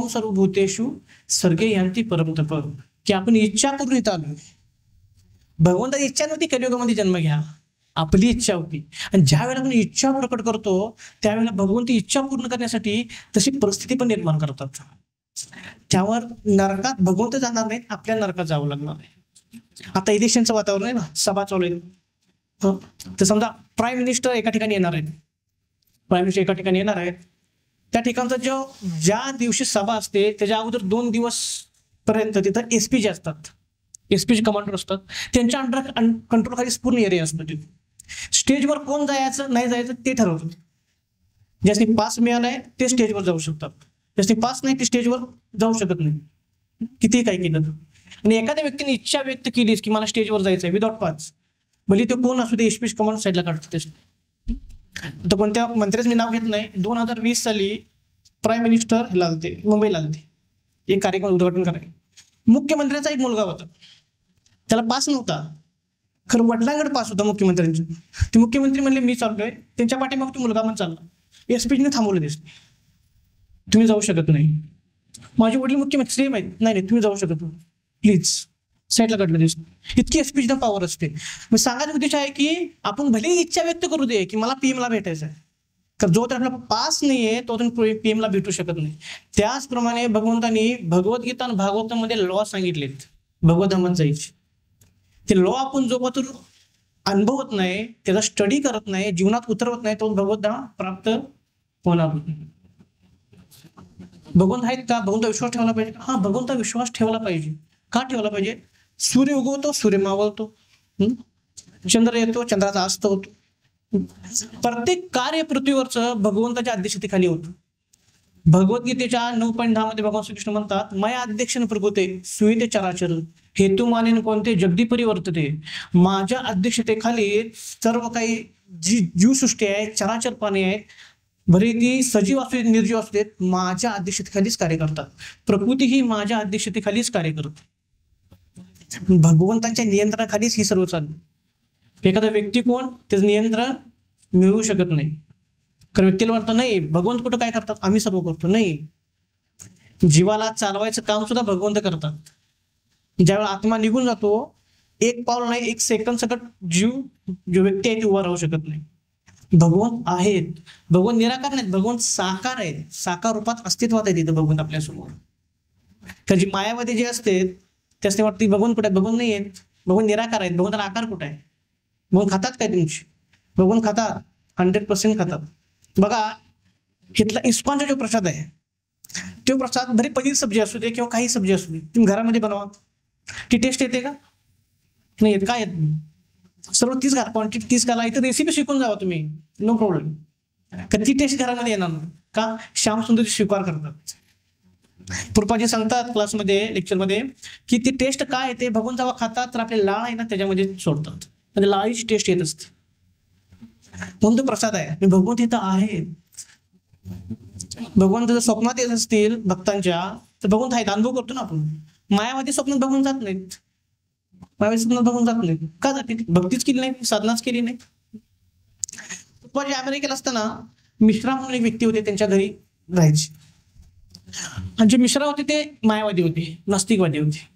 सर्वभूतेषु सर्गे यांती परमतप. की आपण इच्छा करून इथं आलोय. भगवंताची इच्छा नव्हती कलियुगामध्ये जन्म घ्या, आपली इच्छा होती. आणि ज्या वेळेला आपण इच्छा प्रकट करतो त्यावेळेला भगवंत इच्छा पूर्ण करण्यासाठी तशी परिस्थिती पण निर्माण करतात. त्यावर नरकात भगवंत जाणार नाहीत, आपल्या नरकात जावं लागणार आहे. आता इलेक्शनचं वातावरण आहे ना, सभा चालू आहे. तर समजा प्राईम मिनिस्टर एका ठिकाणी येणार आहेत, प्राईम मिनिस्टर एका ठिकाणी येणार आहेत. त्या ठिकाणचा ज्या दिवशी सभा असते त्याच्या अगोदर 2 दिवस पर्यंत तिथं एसपी जे असतात, एसपी कमांडर असतात, त्यांच्या अंडर कंट्रोल खाली पूर्ण एरिया असतो. तिथे स्टेजवर कोण जायचं नाही जायचं ते ठरवतात. ज्याने पास मिळालाय ते स्टेजवर जाऊ शकतात, ज्याने पास नाही ते स्टेजवर जाऊ शकत नाही, कितीही काही केलं. आणि एखाद्या व्यक्तीने इच्छा व्यक्त केलीच की मला स्टेजवर जायचंय विदाउट पास, भले ते कोण असू दे, एसपी कमांड साईडला काढतात. तर कोणत्या मंत्र्याचं मी नाव घेत नाही, 2020 साली प्राईम मिनिस्टर ह्याला आलते, मुंबईला आलते एक कार्यक्रम उद्घाटन करायला. मुख्यमंत्र्याचा एक मुलगा होता, त्याला पास नव्हता, खरं वडिलांकडे पास होता मुख्यमंत्र्यांचा. ते मुख्यमंत्री म्हणले मी चाललोय, त्यांच्या पाठीमाग तो मुलगा पण चालला. एसपीने थांबवलं दिसते, तुम्ही जाऊ शकत नाही. माझे वडील मुख्यमंत्री सेम आहेत, नाही तुम्ही जाऊ शकत नाही, प्लीज साईडला काढलं दिसतं. इतकी एसपीची पॉवर असते. मग सांगायचं उद्देश आहे की आपण भले इच्छा व्यक्त करू दे की मला पीएम ला भेटायचं आहे, तर जो तर आपला पास नाहीये तो पीएम ला भेटू शकत नाही. त्याचप्रमाणे भगवंतांनी भगवद्गीता आणि भागवतामध्ये लॉ सांगितलेत भगवत धामात जायचे. ते लॉ आपण जोपर्यंत अनुभवत नाही, त्याचा स्टडी करत नाही, जीवनात उतरवत नाही, तो भगवत धाम प्राप्त होणार नाही. भगवंत आहेत का? भगवंता विश्वास ठेवला पाहिजे. हा, भगवंता विश्वास ठेवला पाहिजे. का ठेवला पाहिजे? सूर्य उगवतो, सूर्य मावळतो, चंद्र येतो, चंद्राचा अस्त होतो. प्रत्येक कार्य पृथ्वीवरचं भगवंताच्या अध्यक्षतेखाली होतं. भगवद्गीतेच्या 9.10 मध्ये भगवान श्रीकृष्ण म्हणतात, मया अध्यक्षन प्रकृते सुविते चराचर हेतू मानेन कोणते जगदी परिवर्तते. माझ्या अध्यक्षतेखाली सर्व काही जी जीवसृष्टी आहे, चराचर प्राणी आहे, भले ती सजीव असू देत निर्जीव असू देत, माझ्या अध्यक्षतेखालीच कार्य करतात. प्रकृती ही माझ्या अध्यक्षतेखालीच कार्य करते. भगवंतांच्या नियंत्रणाखालीच ही सर्व चालू. एखादा व्यक्ती कोण त्याचं नियंत्रण मिळवू शकत नाही. कारण व्यक्तीला वाटतं नाही भगवंत कुठं काय करतात, आम्ही सर्व करतो. नाही, जीवाला चालवायचं काम सुद्धा भगवंत करतात. ज्यावेळेला आत्मा निघून जातो, एक पाऊल नाही, 1 सेकंद सकट जो व्यक्ती आहे ती उभा राहू शकत नाही. भगवंत आहेत, भगवंत निराकार नाहीत, भगवंत साकार आहेत, साकार रूपात अस्तित्वात आहे तिथं भगवंत आपल्यासमोर. त्याची मायामध्ये जे असते त्याच वाटते भगवंत कुठे आहेत, भगवंत नाही आहेत, भगवंत निराकार आहेत, भगवंताला आकार कुठे आहे. भगवंत खातात काय तुमची? भगवंत खातात, 100% खातात. बघा इथला इस्कॉनचा जो प्रसाद आहे, तो प्रसाद भरी पनीर सब्जी असू दे किंवा काही सब्जी असू दे, तुम्ही घरामध्ये बनवा, ती टेस्ट येते का? नाही येत. काय येत? सर्व 30 घाला, क्वांटिटी 30 घाला. इथं रेसिपी शिकून जावा तुम्ही, नो प्रॉब्लेम. ती टेस्ट घरामध्ये येणार नाही का? श्याम सुंदर स्वीकार करतात. कृपाजी सांगतात क्लासमध्ये, लेक्चरमध्ये की ती टेस्ट काय येते, भगवंत जेव्हा खातात तर आपले लाळ आहे ना त्याच्यामध्ये सोडतात. म्हणजे लाळीची टेस्ट येत असते. म्हणून तो प्रसाद आहे. आणि भगवंत इथं आहे. भगवंत जर स्वप्नात येत असतील भक्तांच्या तर भगवंत आहेत, अनुभव करतो ना आपण. मायावादी स्वप्नात बघून जात नाहीत. मायावादी स्वप्नात बघून जात नाहीत. का जातील? भक्तीच केली नाही, साधनाच केली नाही. पण अमेरिकेला असताना मिश्रा म्हणून एक व्यक्ती होते, त्यांच्या घरी राहायचे. आणि जे मिश्रा होते ते मायावादी होते, नास्तिकवादी होते.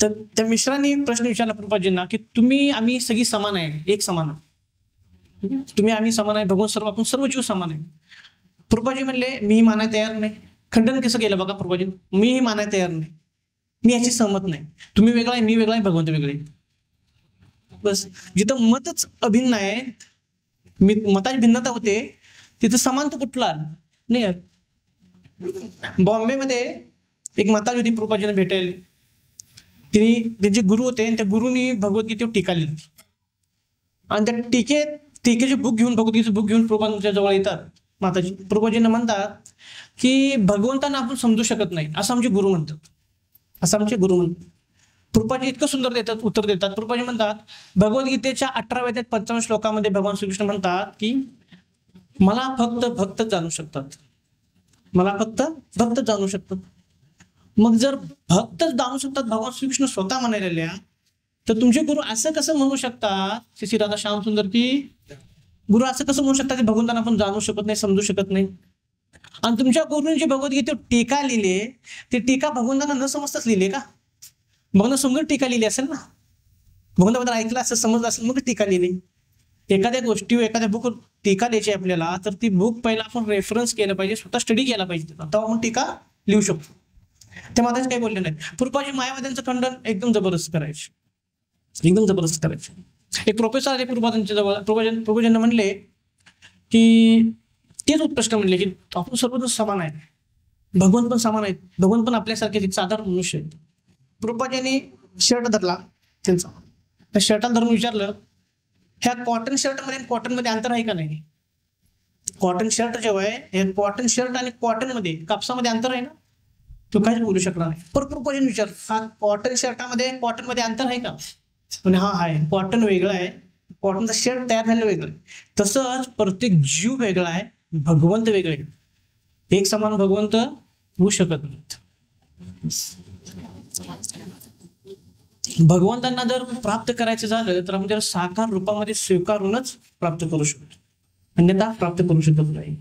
तर त्या मिश्रांनी प्रश्न विचारला प्रभुपादांना की तुम्ही आम्ही सगळी समान आहे, एक समान आहे. तुम्ही आम्ही समान आहे, भगवान सर्व, आपण सर्व जीव समान आहे. प्रभुपादाजी म्हणले मी मानायला तयार नाही. खंडन कसं केलं बघा प्रभुपादाजी, मी मानायला तयार नाही, मी याची सहमत नाही. तुम्ही वेगळा आहे, मी वेगळा आहे, भगवंत वेगळे. बस जिथं मतच अभिन्न आहे, मताची भिन्नता होते, तिथं समानता कुठला नाही. बॉम्बेमध्ये एक माता होती प्रभुपादाजींना भेटायला. तिने त्यांचे गुरु होते आणि त्या गुरुनी भगवद्गीतेवर टीका लिहिली. आणि त्या टीकेचे बुक घेऊन, भगवद्गीतेचं बुक घेऊन प्रभुपादांच्या जवळ येतात माताजी. प्रभुपादाजींना म्हणतात की भगवंतांना आपण समजू शकत नाही असं आमचे गुरु म्हणतात, असं आमचे गुरु म्हणतात. प्रभुपादाजी इतकं सुंदर देतात, उत्तर देतात. प्रभुपादाजी म्हणतात भगवद्गीतेच्या 18व्या अध्यायात 55 श्लोकामध्ये भगवान श्रीकृष्ण म्हणतात की मला फक्त भक्त जाणू शकतात, मला फक्त भक्त जाणू शकतात. मग जर भक्तच जाणू शकतात भगवान श्रीकृष्ण स्वतः म्हणायला, तर तुमचे गुरु असं कसं म्हणू शकतात, श्री राधा श्याम सुंदर की गुरु असं कसं म्हणू शकतात की भगवंतांना आपण जाणू शकत नाही, समजू शकत नाही. आणि तुमच्या गुरुने जे भगवद्गीतेवर टीका लिहिले ते टीका भगवंतांना न समजताच लिहिले का? भगवंतांना समजून टीका लिहिली असेल ना, भगवंताबद्दल ऐकलं असेल, समजलं असेल, मग टीका लिहिली. एखाद्या गोष्टीवर एखाद्या बुक टीका द्यायची आपल्याला, तर ती बुक पहिला आपण रेफरन्स केलं पाहिजे, स्वतः स्टडी केला पाहिजे, तेव्हा आपण टीका लिहू शकतो. ते माताजी काही बोलले नाही. प्रभुपादाजी मायावाद्यांचं खंडन एकदम जबरदस्त करायचे, एकदम जबरदस्त करायचे. एक प्रोफेसर आले प्रभुपादांच्या जवळ. प्रभुपादांना म्हणले की तेच उत्कृष्ट म्हणले की आपण सर्वजण समान आहेत, भगवंत पण समान आहेत, भगवंत पण आपल्यासारखे साधारण मनुष्य आहेत. प्रभुपादांनी शर्ट धरला त्यांचा, त्या शर्टाला धरून विचारलं ह्या कॉटन शर्टमध्ये कॉटन मध्ये अंतर आहे का नाही? कॉटन शर्ट जेव्हा आहे, हे कॉटन शर्ट आणि कॉटन मध्ये कापसामध्ये अंतर आहे ना? तो काहीच बोलू शकला नाही. प्रभुपादांनी विचार हा कॉटन शर्टामध्ये कॉटन मध्ये अंतर आहे का? म्हणजे हा आहे, कॉटन वेगळं आहे, कॉटनचा शर्ट तयार झालेलं वेगळं. तसंच प्रत्येक जीव वेगळा आहे, भगवंत वेगळे, एक समान भगवंत होऊ शकत नाहीत. भगवंतांना जर प्राप्त करायचं झालं तर आपण त्याला साकार रूपामध्ये स्वीकारूनच प्राप्त करू शकतो, अन्यथा प्राप्त करू शकत नाही.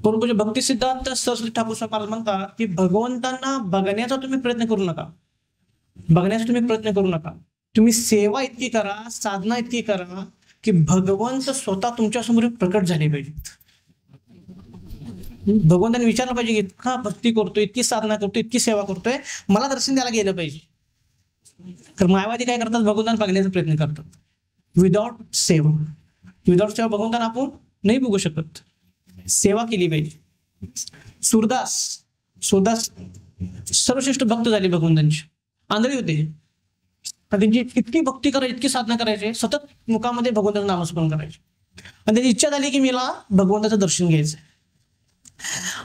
परंतु भक्ती सिद्धांत सरस्वती ठाकूर महाराज म्हणतात की भगवंतांना बघण्याचा तुम्ही प्रयत्न करू नका, बघण्याचा तुम्ही प्रयत्न करू नका. तुम्ही सेवा इतकी करा, साधना इतकी करा की भगवंत स्वतः तुमच्या समोर प्रकट झाले पाहिजेत. भगवंतांनी विचारलं पाहिजे की इतका भक्ती करतोय, इतकी साधना करतोय, इतकी सेवा करतोय, मला दर्शन द्यायला गेलं पाहिजे. तर मायावादी काय करतात, भगवंतांना बघण्याचा प्रयत्न करतात विदाउट सेवा. विदाउट सेवा भगवंतांना आपण नाही बघू शकत, सेवा केली पाहिजे. सूरदास सर्वश्रेष्ठ भक्त झाले भगवंतांची, आंधळी होते, त्यांची इतकी भक्ती करायची, इतकी साधना करायचे, सतत मुखामध्ये भगवंताचं नामस्मरण करायचे. आणि त्याची इच्छा झाली की मला भगवंताचं दर्शन घ्यायचं.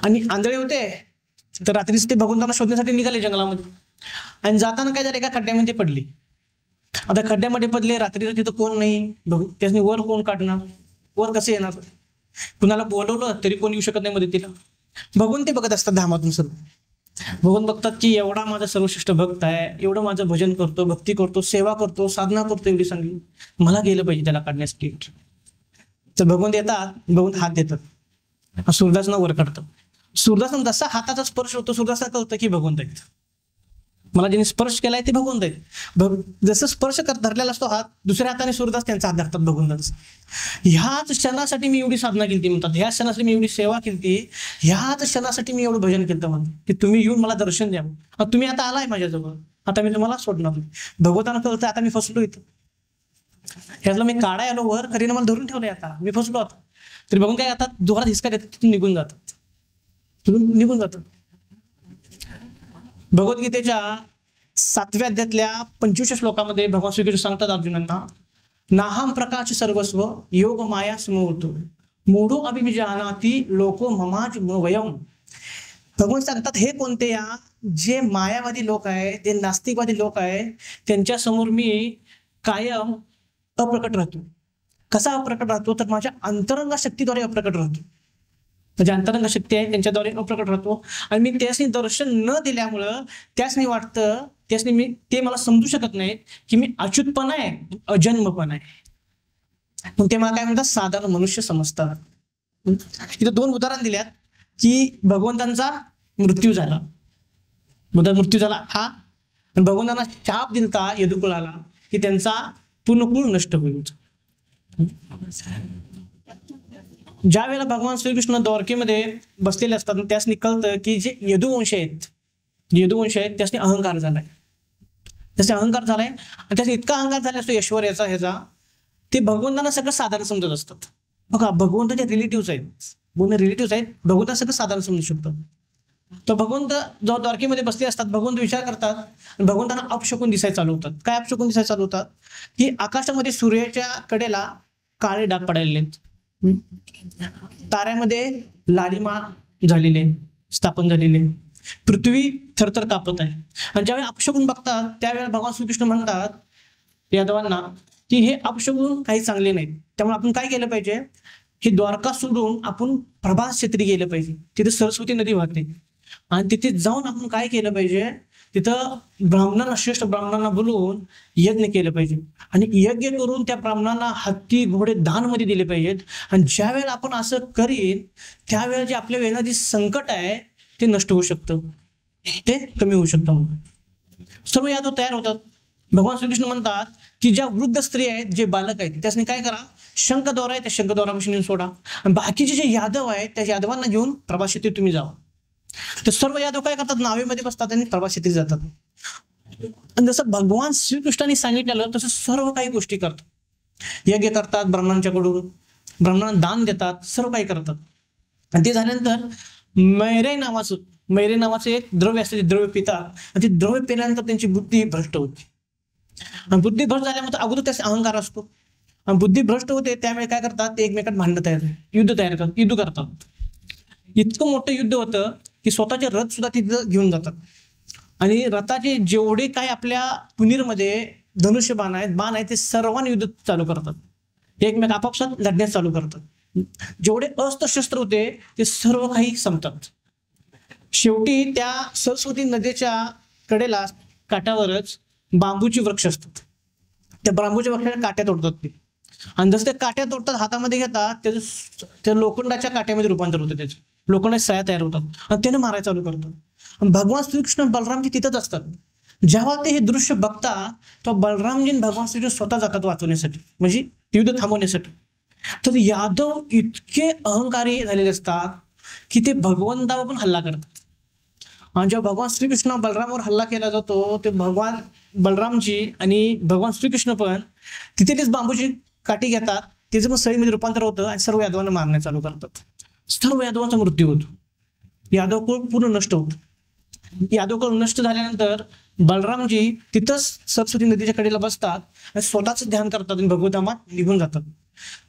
आणि आंधळे होते तर रात्रीच ते भगवंतांना शोधण्यासाठी निघाले जंगलामध्ये. आणि जाताना काय झालं, एका खड्ड्यामध्ये पडली. आता खड्ड्यामध्ये पडले, रात्रीचं तिथं कोण नाही, त्याने वर कोण काढणार, वर कसे येणार, कुणाला बोलवलं तरी कोण येऊ शकत नाही मदतीला. भगवंत ते बघत असतात धामातून सर्व. भगवंत बघतात की एवढा माझा सर्वश्रेष्ठ भक्त आहे, एवढं माझं भजन करतो, भक्ती करतो, सेवा करतो, साधना करतो, एवढी चांगली, मला गेलं पाहिजे त्याला काढण्यासाठी. तर भगवंत येतात, भगवंत हात देतात, सूरदासना वर काढतात. सूरदासना जसा हाताचा स्पर्श होतो, सूरदासना कळतं की भगवंत आहेत, मला ज्यांनी स्पर्श केलाय ते भगवंत आहेत. जसं स्पर्श धरलेला असतो हात, दुसऱ्या हाताने सूरदास त्यांचा हात धरतात भगवंताचा. ह्याच क्षणासाठी मी एवढी साधना केली म्हणतात, ह्याच क्षणासाठी मी एवढी सेवा केली, ह्याच क्षणासाठी मी एवढं भजन केलं म्हणतात की तुम्ही येऊन मला दर्शन द्या. तुम्ही आता आलाय माझ्याजवळ, आता मी तुम्हाला सोडणार नाही. भगवंतांना कळतं आता मी फसलो इथं, ह्यातलं मी काढाय आलो वर, खरीनं मला धरून ठेवलंय, आता मी फसलो. आता तरी बघून काय, आता जोरात हिसका देतात, तिथून निघून जातात, तिथून निघून जातात. भगवद्गीतेच्या 7व्या अध्यायातल्या 25व्या श्लोकामध्ये भगवान श्रीकृष्ण सांगतात अर्जुनांना, नाहम प्रकाश सर्वस्व योग माया समूर्तो मूढो अभिजानाति लोको ममाज वयम. भगवान सांगतात हे कोणते, या जे मायावादी लोक आहे, जे नास्तिकवादी लोक आहे, त्यांच्या समोर मी कायम अप्रकट राहतो. कसा अप्रकट राहतो तर माझ्या अंतरंग शक्तीद्वारे अप्रकट राहतो. म्हणजे अंतरंग शक्ती आहे त्यांच्याद्वारे अप्रकट राहतो आणि मी त्यासनी दर्शन न दिल्यामुळं त्यासनी वाटतं, ते मला समजू शकत नाही की मी अच्युत पण आहे, अजन्म पण आहे. मग ते मला काय म्हणतात, साधारण मनुष्य समजतात. इथं 2 उदाहरण दिल्यात की भगवंतांचा मृत्यू झाला, मृत्यू झाला हा, आणि भगवंतांना शाप दिलता यदुकुळाला की त्यांचा पूर्ण कुळ नष्ट होईल. ज्या वेळेला भगवान श्रीकृष्ण द्वारकेमध्ये बसलेले असतात त्यासनी कळतं की जे यदुवंश आहेत त्यासनी अहंकार झालाय, आणि त्याचा इतका अहंकार झाला असतो ऐश्वर्याचा ह्याचा, ते भगवंतांना सगळं साधारण समजत असतात. बघा भगवंताचे रिलेटिव्ह आहेत, भगवंता सगळं साधारण समजू शकतात. तर भगवंत जेव्हा द्वारकेमध्ये बसले असतात, भगवंत विचार करतात आणि भगवंतांना अपशकुन दिसायला चालू होतात. काय अपशकुन दिसायला चालू होतात की आकाशामध्ये सूर्याच्या कडेला काळे डाग पडायले, ताऱ्यामध्ये लालिमा झालेले स्थापन झालेले, पृथ्वी थरथर कापत आहे. आणि ज्यावेळी अपशकुन बघतात त्यावेळेला भगवान श्रीकृष्ण म्हणतात यादवांना की हे अपशकुन काही चांगले नाहीत, त्यामुळे आपण काय केलं पाहिजे, हे द्वारका सोडून आपण प्रभास क्षेत्री गेलं पाहिजे. तिथे सरस्वती नदी वाहते आणि तिथे जाऊन आपण काय केलं पाहिजे, तिथं श्रेष्ठ ब्राह्मणांना बोलवून यज्ञ केलं पाहिजे आणि यज्ञ करून त्या ब्राह्मणांना हत्ती घोडे दानमध्ये दिले पाहिजेत. आणि ज्या वेळेला आपण असं करीन त्यावेळेला जे आपल्या वेळेला जे संकट आहे ते नष्ट होऊ शकतं, ते कमी होऊ शकतं. सर्व यादव तयार होतात. भगवान श्रीकृष्ण म्हणतात की ज्या वृद्ध स्त्री आहेत, जे बालक आहेत, त्यासनी काय करा, शंखद्वारा आहे त्या शंखद्वारापासून सोडा आणि बाकीचे जे यादव आहेत त्या यादवांना घेऊन प्रभासक्षेत्री तुम्ही जावा. तर सर्व यादव काय करतात, नावेमध्ये बसतात आणि प्रभासक्षेत्री जातात. आणि जसं भगवान श्रीकृष्णांनी सांगितलेलं तसं सर्व काही गोष्टी करतात. यज्ञ करतात ब्राह्मणांच्याकडून, ब्राह्मणांना दान देतात, सर्व काही करतात. आणि ते झाल्यानंतर मैरे नावाचं एक द्रव्य असते, द्रव्य पितात आणि ते द्रव्य पिल्यानंतर त्यांची बुद्धी भ्रष्ट होते. आणि बुद्धी भ्रष्ट झाल्यानंतर अगोदर त्याचा अहंकार असतो आणि बुद्धी भ्रष्ट होते. त्यावेळी काय करतात, ते एकमेकात भांडण युद्ध करतात. इतकं मोठं युद्ध होतं की स्वतःचे रथ सुद्धा तिथं घेऊन जातात आणि रथाचे जेवढे काय आपल्या पुनीरमध्ये धनुष्य बाण आहेत ते सर्वांनी युद्ध चालू करतात, एकमेक आपापसात लढण्यास चालू करतात. जेवढे अस्त्र शस्त्र होते ते सर्व काही संपतात. शेवटी त्या सरस्वती नदीच्या कडेला काठावरच बांबूची वृक्ष असतात. त्या बांबूच्या वृक्षाच्या काट्या तोडतात ते, आणि जसं ते काट्या तोडतात हातामध्ये घेतात त्या लोखंडाच्या काट्यामध्ये रूपांतर होतं, त्याचं लोखंडाच्या सया तयार होतात आणि त्याने मारायला चालू करतात. आणि भगवान श्रीकृष्ण बलरामजी तिथंच असतात. जेव्हा ते हे दृश्य बघतात तेव्हा बलरामजी भगवान श्रीकृष्ण स्वतः जातात वाचवण्यासाठी, म्हणजे युद्ध थांबवण्यासाठी. तर यादव इतके अहंकारी झालेले असतात की ते भगवंतावर पण हल्ला करतात. आणि जेव्हा भगवान श्रीकृष्ण बलरामावर हल्ला केला जातो ते भगवान बलरामजी आणि भगवान श्रीकृष्ण पण तिथेच बांबूची काठी घेतात, त्याचं पण सळीमध्ये रूपांतर होतं आणि सर्व यादवांना मारण्यास चालू करतात. सर्व यादवांचा मृत्यू होतो, यादव कुळ पूर्ण नष्ट होतं. यादव कुळ नष्ट झाल्यानंतर बलरामजी तिथंच सरस्वती नदीच्या कडेला बसतात आणि स्वतःच ध्यान करतात आणि भगवद्धामात निघून जातात.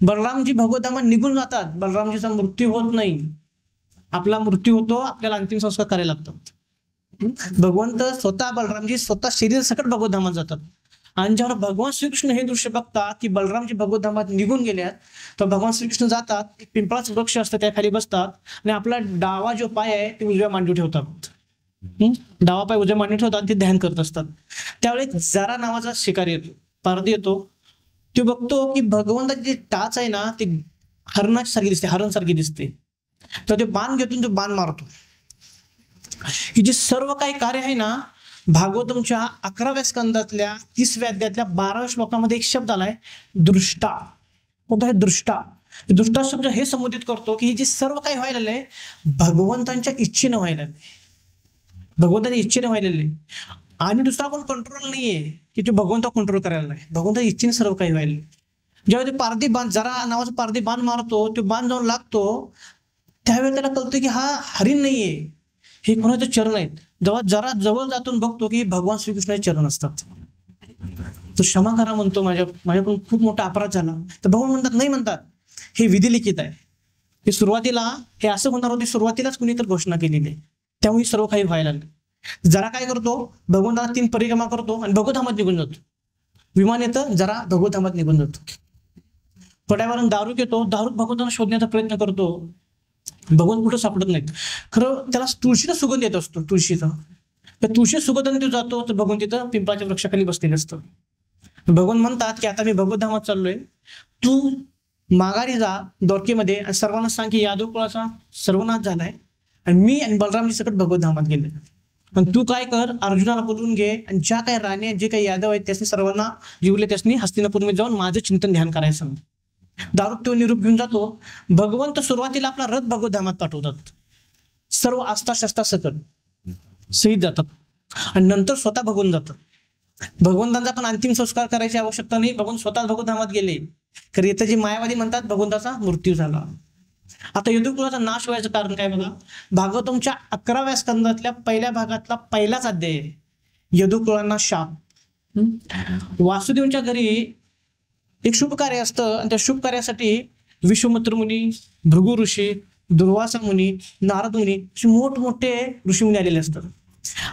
बलरामजी भगवद्धामात निघून जातात, बलरामजीचा मृत्यू होत नाही. आपला मृत्यू होतो, आपल्याला अंतिम संस्कार करायला लागतात. भगवंत स्वतः बलरामजी स्वतः शरीर सकट भगवद्धामात जातात. आणि जेव्हा भगवान श्रीकृष्ण हे दृश्य बघतात की बलरामजी भगवद्धामात निघून गेल्यात, तर भगवान श्रीकृष्ण जातात, पिंपळाचं वृक्ष असतं त्या खाली बसतात आणि आपला डावा जो पाय आहे ते उजव्या मांडीवर ठेवतात. डावा पाय उजव्या मांडीवर ठेवतात, ते ध्यान करत असतात. त्यावेळी जरा नावाचा शिकारी येतो, पारधी येतो. तो बघतो की भगवंताची जी टाच आहे ना ती हरण सारखी दिसते. तर ते बाण घेतून तो बाण मारतो. ही जी सर्व काही कार्य आहे ना, भागवतमच्या 11व्या स्कंदातल्या 30व्या अध्यायातल्या 12व्या श्लोकामध्ये एक शब्द आलाय दृष्टा. कोणता आहे? दृष्टा शब्द हे संबोधित करतो की ही जी सर्व काही व्हायला आहे भगवंतांच्या इच्छेनं व्हायला आहे, भगवंताच्या इच्छेने व्हायलेले. आणि दुसरा कोण कंट्रोल नाहीये की तो भगवंता कंट्रोल करायला नाही, भगवंताच्या इच्छेने सर्व काही व्हायला. जेव्हा ते पारधी बाण जरा नावाचा पारधी बाण मारतो, तो बाण जाऊन लागतो, त्यावेळेला त्याला कळतं की हा हरिण नाहीये, हे कोणाचे चरण आहेत. जेव्हा जरा जवळ जातून बघतो की भगवान श्रीकृष्णाचे चरण असतात. तो क्षमा करा म्हणतो, माझ्याकडून खूप मोठा अपराध झाला. तर भगवान म्हणतात हे विधिलिखित आहे, हे सुरुवातीला हे असं होणार होते, सुरुवातीलाच कुणी तर घोषणा केलेली आहे, त्यामुळे सर्व काही व्हायला लागले. जरा काय करतो, भगवंताला 3 परिक्रमा करतो आणि भगवद्धामात निघून जातो. विमान येतं, जरा भगवतधामात निघून जातो. पड्यावरून दारू येतो, दारू भगवंतांना शोधण्याचा प्रयत्न करतो, भगवंत कुठं सापडत नाहीत. खरं त्याला तुळशीचा सुगंध येत असतो, तुळशीचा. तर तुळशी सुगंधाने तो जातो, तर भगवंत तिथं पिंपळाच्या वृक्षाखाली बसलेलं असतं. भगवंत म्हणतात की आता मी भगवतधामात चाललोय, तू माघारी जा द्वारकेमध्ये आणि सर्वांना सांग की यादव कुळाचा सर्वनाश झालाय आणि मी आणि बलरामजी सकट भगवतधामात गेले. पण तू काय कर, अर्जुनाला बोलवून घे आणि ज्या काही राण्या जे काही यादव आहेत त्यासनी सर्वांना जीवले त्यासनी हस्तिनापूरमध्ये जाऊन माझं चिंतन ध्यान करायचं. दारू तो निरूप घेऊन जातो. भगवंत सुरुवातीला आपला रथ भगवतधामात पाठवतात, सर्व आस्था शस्त्रा सकट सहित जातात आणि नंतर स्वतः भगवंत जातात. भगवंतांचा पण अंतिम संस्कार करायची आवश्यकता नाही, भगवंत स्वतः भगवतधामात गेले. कारण इथं जे मायावादी म्हणतात भगवंताचा मृत्यू झाला. आता यदुकुळाचा नाश व्हायचं कारण काय बघा, भागवतमच्या 11व्या स्कंदातल्या पहिल्या भागातला पहिलाच अध्याय आहे, यदुकुळांना शाप. वासुदेवांच्या घरी एक शुभ कार्य असतं आणि त्या शुभ कार्यासाठी विश्वामित्र मुनी, भृगु ऋषी, दुर्वासा मुनी, नारद मुनी असे मोठमोठे ऋषीमुनी आलेले असतात.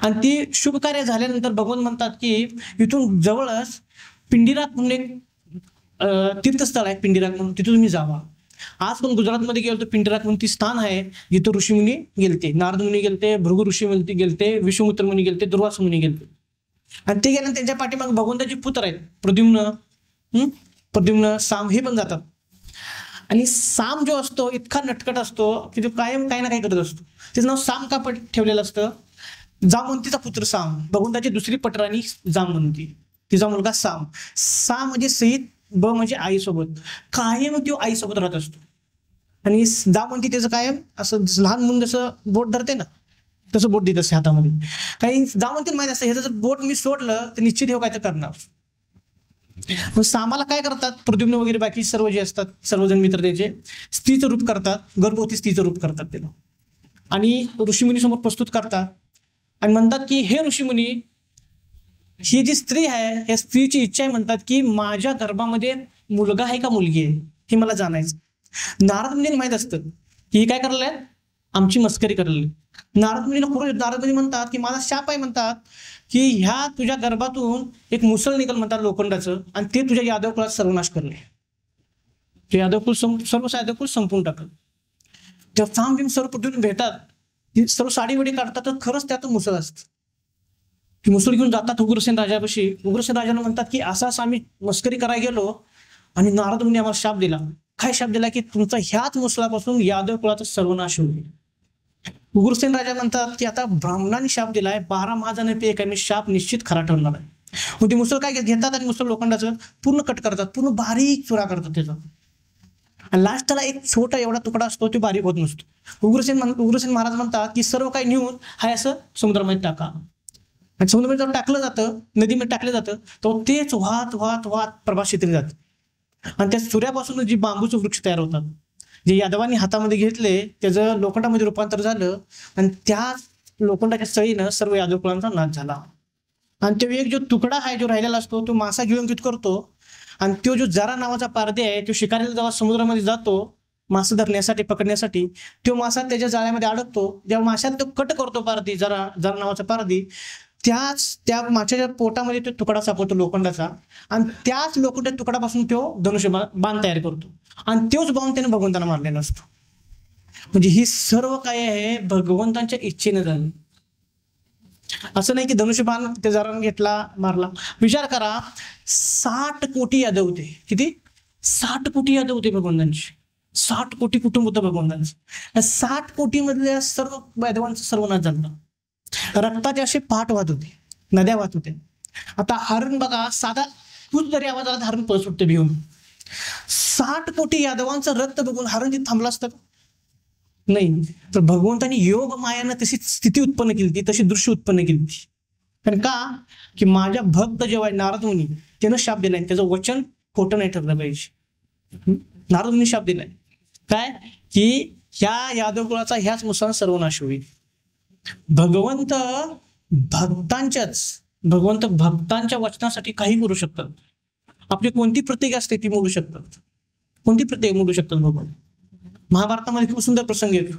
आणि ती शुभ कार्य झाल्यानंतर भगवान म्हणतात की इथून जवळच पिंडीराक म्हणून एक तीर्थस्थळ आहे, पिंडीराक म्हणून, तिथून तुम्ही जावा. आज पण गुजरातमध्ये गेलो तर पिंडीराक म्हणून ती स्थान आहे जिथं ऋषीमुनी गेलते, नारद मुनी गेलते, भृगु ऋषी गेलते, विश्वामित्र मुनी गेलते, दुर्वासा मुनी गेलते. आणि ते गेल्यानंतर त्यांच्या पाठीमागे भगवंताचे पुत्र आहेत, प्रद्युम्न, साम, हे पण जातात. आणि साम जो असतो इतका नटखट असतो की तो कायम काही ना काही करत असतो. त्याचं नाव साम का ठेवलेलं असतं, जामवंतीचा पुत्र साम, भगवंताची दुसरी पटराणी जामवंती, तिचा मुलगा साम. साम म्हणजे सहित, ब म्हणजे आईसोबत, कायम तो आईसोबत राहत असतो. आणि जामवंती त्याचं कायम असं लहान मुलं जसं बोट धरते ना तसं बोट देत असते हातामध्ये. काही जामवंतीला माहिती असतं ह्याचं जर बोट मी सोडलं तर निश्चित हे काय तर करणार. मग सामाला काय करतात, प्रद्युम्न वगैरे बाकी सर्व जे असतात सर्वजण मित्र त्याचे स्त्रीचं रूप करतात, गर्भवती स्त्रीचं रूप करतात त्याला आणि ऋषीमुनी समोर प्रस्तुत करतात आणि म्हणतात की हे ऋषीमुनी, ही जी स्त्री आहे या स्त्रीची इच्छा आहे, म्हणतात की माझ्या गर्भामध्ये मुलगा आहे का मुलगी आहे हे मला जाणायचं. नारद मुनींना माहित असतं की ही काय करले, आमची मस्करी करले. नारद मुनी म्हणतात की माझा शाप आहे, म्हणतात की ह्या तुझ्या गर्भातून एक मुसळ निघल म्हणतात लोखंडाचं आणि ते तुझ्या यादव कुळात सर्वनाश करले, ते यादवकुल सर्व यादवकुल संपून टाकलं. तेव्हा साम भीम सर्व पृथ्वीतून भेटतात, सर्व साडी वडी काढतात, तर खरंच त्यातून मुसळ असतं. ती मुसळ घेऊन जातात उग्रसेन राजापाशी. उग्रसेन राजाला म्हणतात की असा आम्ही मस्करी करायला गेलो आणि नारद मुनी आम्हाला शाप दिला. काय शाप दिला की तुमचा ह्याच मुसळापासून यादव कुळाचा सर्वनाश होईल. उग्रसेन राजा म्हणतात की आता ब्राह्मणाने शाप दिलाय, 12 महाजनांपैकी एकाने शाप निश्चित खरा ठरणार आहे. मग ती मुसळ काय घेतात आणि मुसळ लोखंडाचं पूर्ण कट करतात, पूर्ण बारीक चुरा करतात त्याचा. आणि लास्टला एक छोटा एवढा तुकडा असतो, तो बारीक होत नसतो. उग्रसेन महाराज म्हणतात की सर्व काही नेऊन हाय असं समुद्रामध्ये टाका. आणि समुद्रामध्ये जेव्हा टाकलं जातं, नदीमध्ये टाकलं जातं, तर तेच वाहत वाहत वाहत प्रभासक्षेत्री जातं. आणि त्या सूर्यापासून जी बांबूचं वृक्ष तयार होतात, जे यादवांनी हातामध्ये घेतले त्याचं लोखंडामध्ये रूपांतर झालं आणि त्या लोखंडाच्या सळीनं सर्व यादव कुळांचा नाश झाला. आणि तो एक जो तुकडा आहे जो राहिलेला असतो तो मासा गिळंकित करतो आणि तो जो जरा नावाचा पारदे आहे तो शिकारीला जेव्हा समुद्रामध्ये जातो मासा धरण्यासाठी, पकडण्यासाठी, तो मासा त्याच्या जाळ्यामध्ये अडकतो. जेव्हा माशाला तो कट करतो पारदी, जरा नावाचा पारदी, त्या माशाच्या पोटामध्ये तो तुकडा सापडतो लोखंडाचा आणि त्याच लोखंडाच्या तुकडापासून तो धनुष्य बाण तयार करतो आणि तोच बाण त्याने भगवंतांना मारलेला असतो. म्हणजे ही सर्व काय आहे भगवंतांच्या इच्छेने झालं. असं नाही की धनुष्यबाण ते जरा घेतला मारला. विचार करा, 60 कोटी यादव होते. किती? 60 कोटी यादव होते भगवंतांचे. 60 कोटी कुटुंब होतं भगवंतांचं. 60 कोटी मधल्या सर्व यादवांचा सर्वनाश झाला. रक्ताचे असे पाठ वाहत होते, नद्या वाहत होत्या. आता हरण बघा, साधा तूच जरी आवाज आला हरण पळ सुटते भिवून. 60 कोटी यादवांचं रक्त बघून हरण तिथे थांबलं असतं नाही. तर भगवंतांनी योग मायानं तशी स्थिती उत्पन्न केली, तशी दृश्य उत्पन्न केली. कारण का की माझ्या भक्त जेव्हा नारद मुनी त्यानं शाप दिलाय, त्याचं वचन खोटं नाही ठरलं पाहिजे. नारद मुनी शाप दिलाय काय की ह्या यादव कुळाचा ह्याच मुसळात सर्वनाश होईल. भगवंत भक्तांच्या वचनासाठी काही करू शकतात. आपली कोणती प्रतीक असते ती मोडू शकतात, कोणती प्रतीक मोडू शकतात भगवान. महाभारतामध्ये खूप सुंदर प्रसंग येतो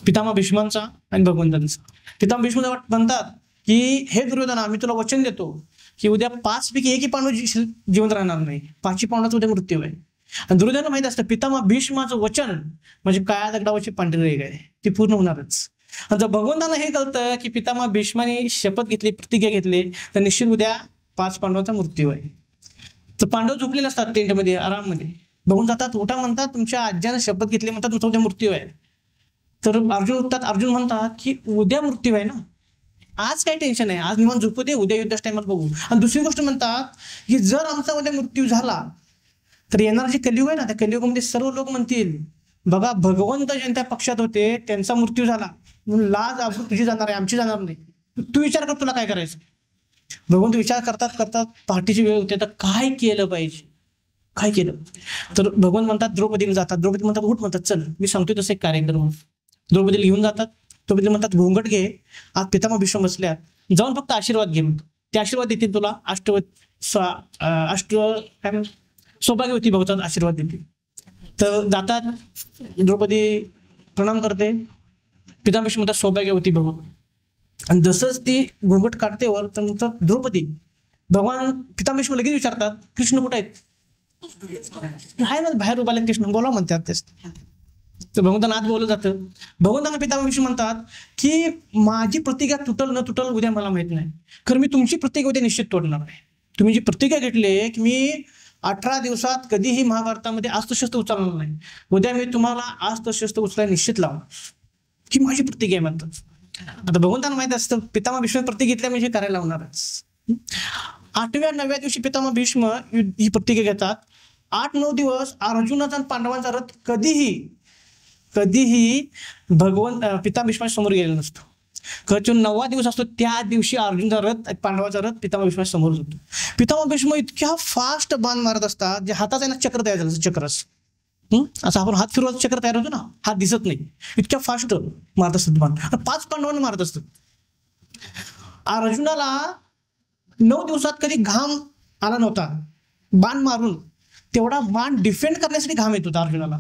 पितामह भीष्मांचा आणि भगवंतांचा. पितामह भीष्म म्हणतात की हे दुर्योधना, मी तुला वचन देतो की उद्या 5 पैकी एकही पांडव जिवंत राहणार नाही. 5ही पांडवाचा उद्या मृत्यू आहे. आणि दुर्योधनाला माहित असतं पितामह भीष्माचं वचन म्हणजे काळ्या दगडावरची पांढरी रेघ आहे, ती पूर्ण होणारच. आणि जर भगवंतांना हे कळतं की पितामह भीष्माने शपथ घेतली, प्रतिज्ञा घेतली, तर निश्चित उद्या 5 पांडवांचा मृत्यू आहे. तर पांडव झोपलेले असतात टेंटमध्ये आराममध्ये. बघून जातात, उठा म्हणतात, तुमच्या आज्यानं शपथ घेतली म्हणतात, तुमचा उद्या मृत्यू आहे. तर अर्जुन उठतात, अर्जुन म्हणतात की उद्या मृत्यू आहे ना, आज काय टेन्शन आहे, आज निवांत झोपू दे, उद्या युद्धाच्या टाइमात बघू. आणि दुसरी गोष्ट म्हणतात की जर आमचा उद्या मृत्यू झाला तर येणार जे कलियुग आहे ना, त्या कलियुगामध्ये सर्व लोक म्हणतील बघा भगवंत ज्यांच्या पक्षात होते त्यांचा मृत्यू झाला म्हणून लाज आबरू तुझी जाणार आहे, आमची जाणार नाही. तू विचार कर तुला काय करायचं. भगवंत विचार करतात करतात पहाटेची वेळ होते, तर काय केलं पाहिजे, काय केलं. तर भगवान म्हणतात द्रौपदीला जातात, द्रौपदी म्हणतात उठ, म्हणतात चल मी सांगतोय तसं एक कार्यक्रम. द्रौपदीला घेऊन जातात, द्रौपदी म्हणतात घोंगट घे, आज पितामह भीष्म बसल्या, जाऊन फक्त आशीर्वाद घे, ते आशीर्वाद देतील तुला, सौभाग्यवती भवतात आशीर्वाद देतील. तर जातात, द्रौपदी प्रणाम करते, पितामह भीष्म म्हणतात सौभाग्यवती भव. आणि जसंच ती घोंगट काढते वर, तर म्हणतात द्रौपदी, भगवान पितामह भीष्म लगेच विचारतात कृष्ण कुठे आहेत. आहे ना बाहेर उभाले कृष्ण, बोला म्हणतात तेच. तर भगवंतांना आत बोललं जातं. भगवंतांना पितामह भीष्म म्हणतात की माझी प्रतिज्ञा तुटल न तुटल उद्या मला माहित नाही, कारण मी तुमची प्रतिज्ञा उद्या निश्चित तोडणार आहे. तुम्ही जी प्रतिज्ञा घेतली की मी 18 दिवसात कधीही महाभारतामध्ये अस्त्रशस्त्र उचलणार नाही, उद्या मी तुम्हाला अस्त्रशस्त्र उचलायला निश्चित लावणार, ही माझी प्रतिज्ञा आहे म्हणतात. आता भगवंतांना माहित असतं पितामह भीष्म प्रतिज्ञा घेतल्या म्हणजे करायला लावणारच. 8व्या 9व्या दिवशी पितामह भीष्म ही प्रतिज्ञा घेतात. 8-9 दिवस अर्जुनाचा आणि पांडवांचा रथ कधीही पितामह भीष्माच्या समोर गेलेला नसतो. जो 9वा दिवस असतो त्या दिवशी अर्जुनचा रथ पांडवाचा रथ पितामह भीष्माच्या समोर जातो. पितामह भीष्म इतक्या फास्ट बाण मारत असतात, जे हाताचा ना चक्र तयार झालं, चक्रस असं आपण हात फिरवायचं चक्र तयार होतो ना, हात दिसत नाही, इतक्या फास्ट मारत असतात बाण. 5 पांडवांना मारत असतात. अर्जुनाला 9 दिवसात कधी घाम आला नव्हता बाण मारून, तेवढा बाण डिफेंड करण्यासाठी घाम येत होता अर्जुनाला.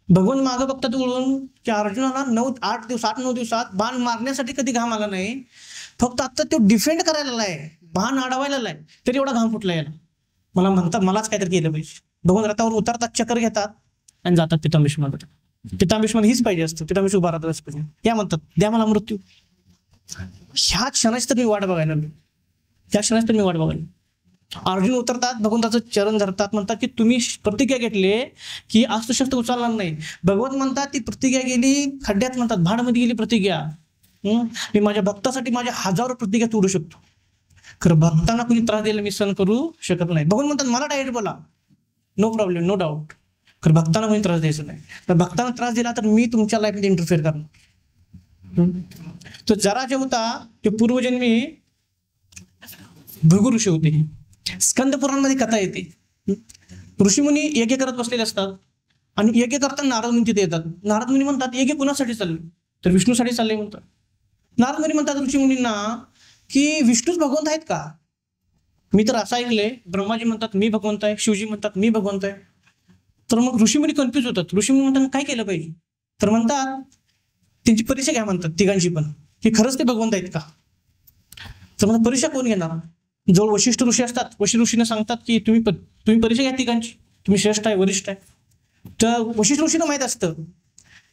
भगवान मागं बघतात वळून की अर्जुनाला 8-9 दिवसात बाण मारण्यासाठी कधी घाम आला नाही, फक्त आता तो डिफेंड करायला आहे, बाण अडवायला आहे, तरी एवढा घाम फुटला याला. मला म्हणतात मलाच काहीतरी केलं पाहिजे. भगवान रथावर उतरतात, चक्कर घेतात आणि जातात पितामह भीष्माकडे. पितामह भीष्माला हीच पाहिजे असतं, पितामह भीष्म उभा राहतात पाहिजे. या म्हणतात द्या मला मृत्यू, ह्या क्षणाची तर मी वाट बघायला, त्या क्षणाची तर मी वाट बघायला. अर्जुन उतरतात, भगवंताचं चरण धरतात, म्हणतात की तुम्ही प्रतिज्ञा घेतली की अस्त्रशस्त्र उचलणार नाही. भगवंत म्हणतात ती प्रतिज्ञा गेली खड्ड्यात, म्हणतात भाडमध्ये गेली प्रतिज्ञा. मी माझ्या भक्तासाठी माझ्या हजारो प्रतिज्ञा तोडू शकतो, खरं भक्तांना कोणी त्रास द्यायला मी सहन करू शकत नाही. भगवंत म्हणतात मला डायरेक्ट बोला, नो प्रॉब्लेम, नो डाऊट, खरं भक्तांना कोणी त्रास द्यायचा नाही. तर भक्तांना त्रास दिला तर मी तुमच्या लाईफमध्ये इंटरफेअर करणार. तो जरा जे होता ते पूर्वजन्मी भृगु ऋषी होते. स्कंद पुराणमध्ये कथा येते, ऋषीमुनी यज्ञ करत बसलेले असतात आणि यज्ञ करताना नारद मुनी तिथे येतात. नारद मुनी म्हणतात यज्ञ कुणासाठी चालले, तर विष्णूसाठी चालले म्हणतात. नारद मुनी म्हणतात ऋषीमुनींना की विष्णूच भगवंत आहेत का. मी तर असं ऐकले, ब्रह्माजी म्हणतात मी भगवंत आहे, शिवजी म्हणतात मी भगवंत आहे. तर मग ऋषीमुनी कन्फ्युज होतात. ऋषीमुनी म्हणतात काय केलं पाहिजे, तर म्हणतात त्यांची परीक्षा घ्या म्हणतात तिघांची पण, की खरंच ते भगवंत आहेत का. तर म्हणतात परीक्षा कोण घेणार. जवळ वशिष्ठ ऋषी असतात, वशिष्ठ ऋषीने सांगतात की तुम्ही परीक्षा घ्या तिघांची, तुम्ही श्रेष्ठ आहे, वरिष्ठ आहे. तर वशिष्ठ ऋषीला माहित असतं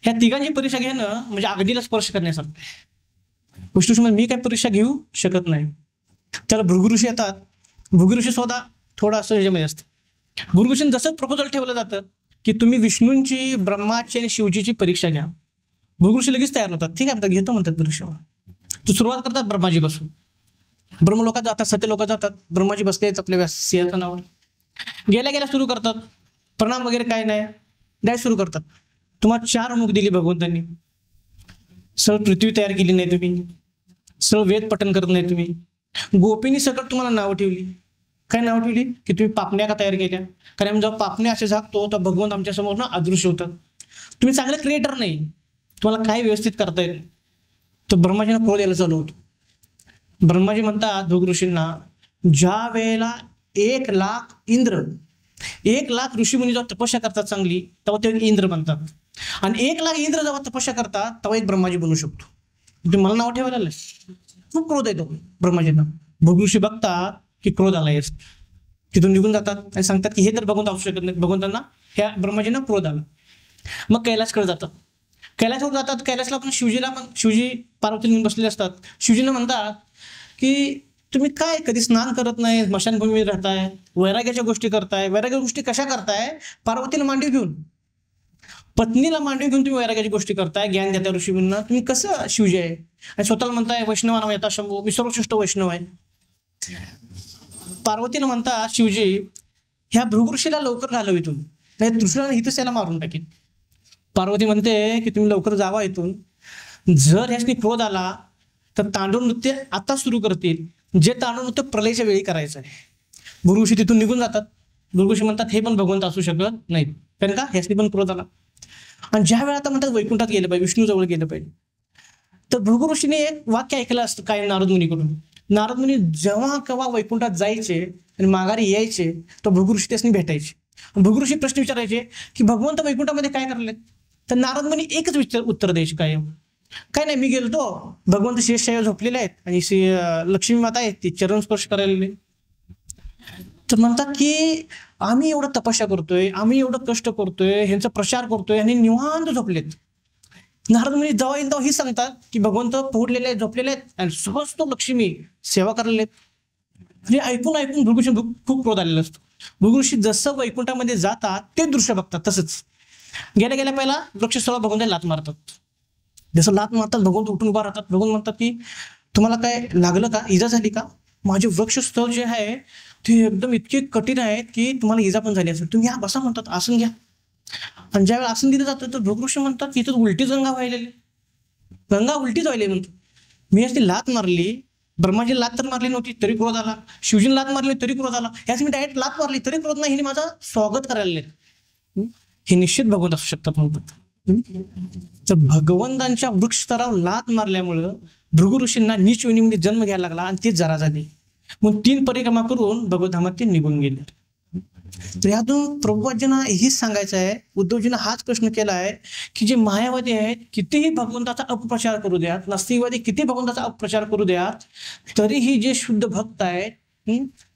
ह्या तिघांची परीक्षा घेणं म्हणजे अगदीला स्पर्श करण्यासारखं. वशिष्ठ ऋषी मी काय परीक्षा घेऊ शकत नाही. त्याला भृगु ऋषी येतात. भृगु ऋषी स्वतः थोडं असं ह्याच्यामध्ये असतं. भृगु ऋषींनी जसं प्रपोजल ठेवलं जातं की तुम्ही विष्णूंची, ब्रह्माची आणि शिवजीची परीक्षा घ्या, भृगु ऋषी लगेच तयार होतात. ठीक आहे घेतो म्हणतात परीक्षा. तो सुरुवात करतात ब्रह्माजी बसून. ब्रह्मलोकात जातात, सत्यलोकात जातात, ब्रह्माजी बसले आपल्या सिंहासनावर. गेल्या सुरू करतात, प्रणाम वगैरे काय नाही, डायरेक्ट सुरू करतात. तुम्हाला 4 मुख दिली भगवंतांनी, सरळ पृथ्वी तयार केली नाही तुम्ही, सरळ वेद पठण करत नाही तुम्ही, गोपींनी सकट तुम्हाला नावं ठेवली. काय नावं ठेवली की तुम्ही पापण्या का तयार केल्या, कारण जेव्हा पापण्या असे झाकतो तर भगवंत आमच्या समोर ना अदृश्य होतात. तुम्ही चांगले क्रिएटर नाही, तुम्हाला काय व्यवस्थित करता येईल. तर ब्रह्माजींना क्रोध यायला चालू होतो. ब्रह्माजी म्हणतात भृगु ऋषींना, ज्या वेळेला 1,00,000 इंद्र, 1,00,000 ऋषीमुनी जेव्हा तपस्या करतात चांगली, तेव्हा ते इंद्र बनतात. आणि 1,00,000 इंद्र जेव्हा तपस्या करतात तेव्हा एक ब्रह्माजी बनू शकतो. तुम्ही मला नाव ठेवायला खूप क्रोध येतो ब्रह्माजींना. भृगु ऋषी बघतात की क्रोध आला यास, तिथून निघून जातात आणि सांगतात की हे तर भगवंत असू शकत नाही. भगवंतांना ह्या ब्रह्माजींना क्रोध आला. मग कैलासकडे जातात. कैलासवर जातात. कैलासला पण शिवजी पार्वती घेऊन बसलेले असतात. शिवजींना म्हणतात की तुम्ही काय कधी स्नान करत नाही, स्मशानभूमीत राहताय, वैराग्याच्या गोष्टी करताय. वैराग्याच्या गोष्टी कशा करताय? पार्वतीला मांडीव घेऊन, पत्नीला मांडीव घेऊन तुम्ही वैराग्याची गोष्टी करताय, ज्ञान देता ऋषींना. तुम्ही कसं शिवजी आहे? आणि स्वतःला म्हणताय वैष्णवाना येता शंभू, मी सर्वश्रेष्ठ वैष्णव आहे. पार्वतीला म्हणतात शिवजी ह्या भृगुऋषीला लवकर घालव इथून, नाही तृष्णाने हिथंच त्याला मारून टाकेल. पार्वती म्हणते की तुम्ही लवकर जावा इथून. जर ह्यासनी क्रोध आला तर तांडव नृत्य आता सुरू करतील, जे तांडव नृत्य प्रलयाच्या वेळी करायचं आहे. भृगुऋषी तिथून निघून जातात. भृगुऋषी म्हणतात हे पण भगवंत असू शकत नाहीत, कारण का ह्यासनी पण क्रोध आला. आणि ज्या वेळा आता म्हणतात वैकुंठात गेलं पाहिजे, विष्णूजवळ गेलं पाहिजे, तर भृगुऋषीने एक वाक्य ऐकलं असतं काय नारद मुनीकडून. नारद मुनी जेव्हा केव्हा वैकुंठात जायचे आणि माघारी यायचे तर भृगुऋषी त्यासनी भेटायचे. भृगुऋषी प्रश्न विचारायचे की भगवंत वैकुंठामध्ये काय करलेत? तर नारद मुनी एकच उत्तर द्यायचे कायम, काय नाही, मी गेलतो, भगवंत शेषशायी झोपलेले आहेत आणि लक्ष्मी माता आहेत ती चरण स्पर्श करायला. तर म्हणतात की आम्ही एवढं तपस्या करतोय, आम्ही एवढं कष्ट करतोय, ह्यांचा प्रचार करतोय आणि निवांत झोपलेत. नारद मुनी जेव्हा येईल तेव्हा ही सांगतात की भगवंत पोहडलेले आहेत, झोपलेले आहेत आणि सहज तो लक्ष्मी सेवा करायला. आणि ऐकून ऐकून भृगुऋषी खूप क्रोध आलेला असतो. भृगुऋषी जसं वैकुंठामध्ये जातात ते दृश्य बघतात. तसंच गेल्या गेल्या पहिला वृक्षस्थळ भगवंत लात मारतात. जसं लात मारतात भगवंत उठून उभा राहतात. भगवंत म्हणतात की तुम्हाला काय लागलं का, इजा झाली का? माझे वृक्षस्थळ जे आहे ते एकदम इतके कठीण आहेत की तुम्हाला इजा पण झाली असेल, तुम्ही या बसा म्हणतात, आसन घ्या. आणि ज्यावेळेला आसन दिलं जातं तर भृगुऋषी म्हणतात तिथं उलटीच गंगा व्हायलेली, गंगा उलटीच व्हायली. म्हणतो मी अशी लात मारली, ब्रह्माजी लात तर मारली नव्हती तरी क्रोध आला, शिवजीने लात मारली तरी क्रोध आला, याच मी डायरेक्ट लात मारली तरी क्रोध नाही, हिने माझं स्वागत करायला. हे निश्चित भगवंत असू शकतात म्हणतात. तर भगवंतांच्या वृक्षस्थळावर लात मारल्यामुळं भृगुऋषींना नीच योनीमध्ये जन्म घ्यायला लागला आणि ते जरा झाले. मग 3 परिक्रमा करून भगवतधामात ते निघून गेले. तर यातून प्रभुपादांना हेच सांगायचं आहे, उद्धवजींना हाच प्रश्न केला आहे की जे मायावादी आहेत कितीही भगवंताचा अपप्रचार करू द्यात, नास्तिकवादी किती भगवंताचा अपप्रचार करू द्यात, तरीही जे शुद्ध भक्त आहेत,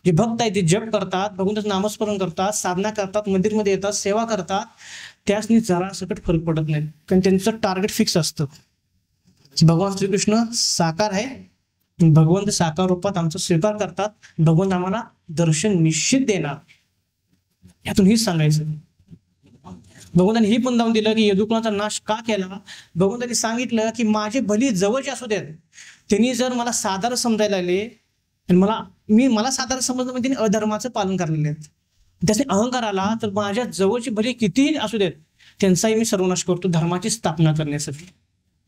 जे भक्त आहेत ते जप करतात, भगवंताचं नामस्मरण करतात, साधना करतात, मंदिरमध्ये येतात, सेवा करतात, त्यासनी जरा सकट फरक पडत नाही. कारण त्यांचं टार्गेट फिक्स असतं. भगवान श्रीकृष्ण साकार आहे, भगवंत साकार रूपात आमचा स्वीकार करतात, भगवंत आम्हाला दर्शन निश्चित देणार. यातून हेच सांगायचं. भगवंतांनी ही पण लावून दिलं की यदुकुळाचा नाश का केला. भगवंतांनी सांगितलं की माझे भली जवळचे असू देत, त्यांनी जर मला साधारण समजायला लागले आणि मला साधारण समजलं म्हणजे त्यांनी अधर्माचं पालन करलेले आहेत, त्याचे अहंकार आला तर माझ्या जवळचे भले कितीही असू देत त्यांचाही मी सर्वनाश करतो धर्माची स्थापना करण्यासाठी.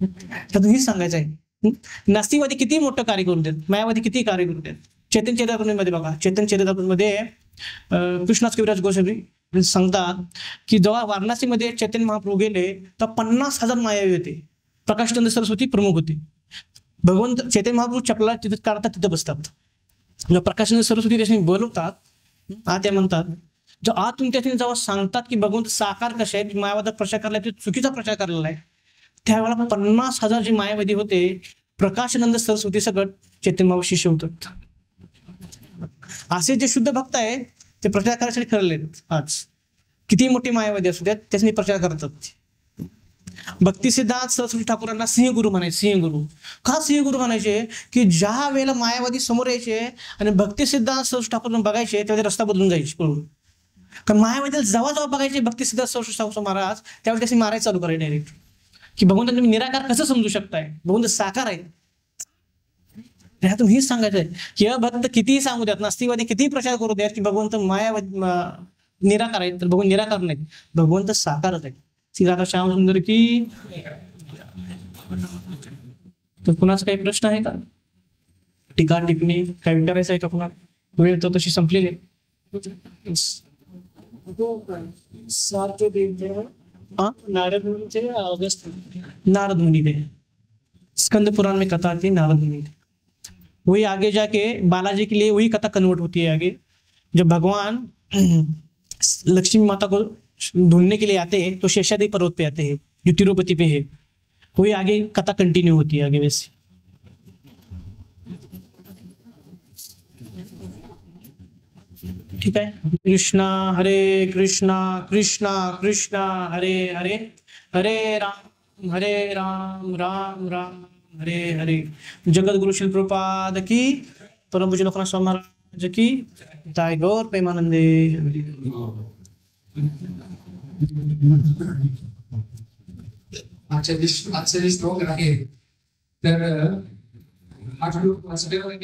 त्यातून हेच सांगायचं आहे. नास्तिकवादी किती मोठं कार्य करून देत, मायावादी किती कार्य करून देत. चैतन्य चरितामृतमध्ये बघा, चैतन्य चरितामृतमध्ये कृष्णाच कविराज गोस्वामी सांगतात की जेव्हा वाराणसीमध्ये चैतन्य महाप्रभू गेले तर 50,000 मायावी होते. प्रकाशानंद सरस्वती प्रमुख होते. भगवंत चैतन्य महाप्रभू चपला तिथे काढतात, तिथे बसतात. प्रकाशानंद सरस्वती त्याने बोलवतात, त्या म्हणतात जो आतून त्याने जेव्हा सांगतात की भगवंत साकार कसे आहेत, मायावादा प्रचार करायला ते चुकीचा प्रचार करायला आहे, त्यावेळेला 50,000 जे मायावादी होते प्रकाशानंद सरस्वती सगळं चैतन्य महाप्रभू शिष्य होतात. असे जे शुद्ध भक्त आहेत ते प्रचार करायसाठी ठरले. आज किती मोठी मायावादी असू द्यात त्याने प्रचार करतात. भक्ती सिद्धांत सरस्वती ठाकूरांना सिंहगुरु म्हणायचे. सिंहगुरु का सिंहगुरु म्हणायचे की ज्या वेळेला मायावादी समोर यायचे आणि भक्ती सिद्धांत सरस्वती ठाकूर बघायचे तेव्हा रस्ता बदलून जायचे पळून. कारण मायावादीला जेव्हा जेव्हा बघायचे भक्ती सिद्धांत सरस्वती ठाकूर महाराज त्यावेळी त्याने मारायला चालू करायचे डायरेक्ट की भगवंत तुम्ही निराकार कसं समजू शकताय, भगवंत साकार आहे. ह्यातून हेच सांगायचं आहे की भक्त कितीही सांगू द्यात, नास्तिकवादी कितीही प्रचार करू द्यात की भगवंत मायावादी निराकार आहे, तर भगवंत निराकार नाही, भगवंत साकारच आहे. श्रीराधा श्याम सुंदर की. तर कुणाचा काही प्रश्न आहे का, टीका टिप्पणी काही विचारायचं आहे का कुणाला? वेळ तर तशी संपलेली आहे. नारद मुनि थे, स्कंद पुराण में कथा थी नारद मुनि थे. वही आगे जाके बालाजी के लिए वही कथा कन्वर्ट होती है आगे. जब भगवान लक्ष्मी माता को ढूंढने के लिए आते हैं तो शेषाद्रि पर्वत पे आते हैं जो तिरुपति पे है. वही आगे कथा कंटिन्यू होती है आगे वैसे. ठीक आहे. कृष्णा हरे कृष्णा कृष्णा कृष्णा हरे हरे हरे राम राम राम हरे हरे. जगद्गुरु श्री प्रभुपाद की, परम पूज्य लोकनाथ स्वामी महाराज की जय. गौर प्रेमानंदे. आजचे श्लोक आहे तर हा श्लोक वाचल्यावर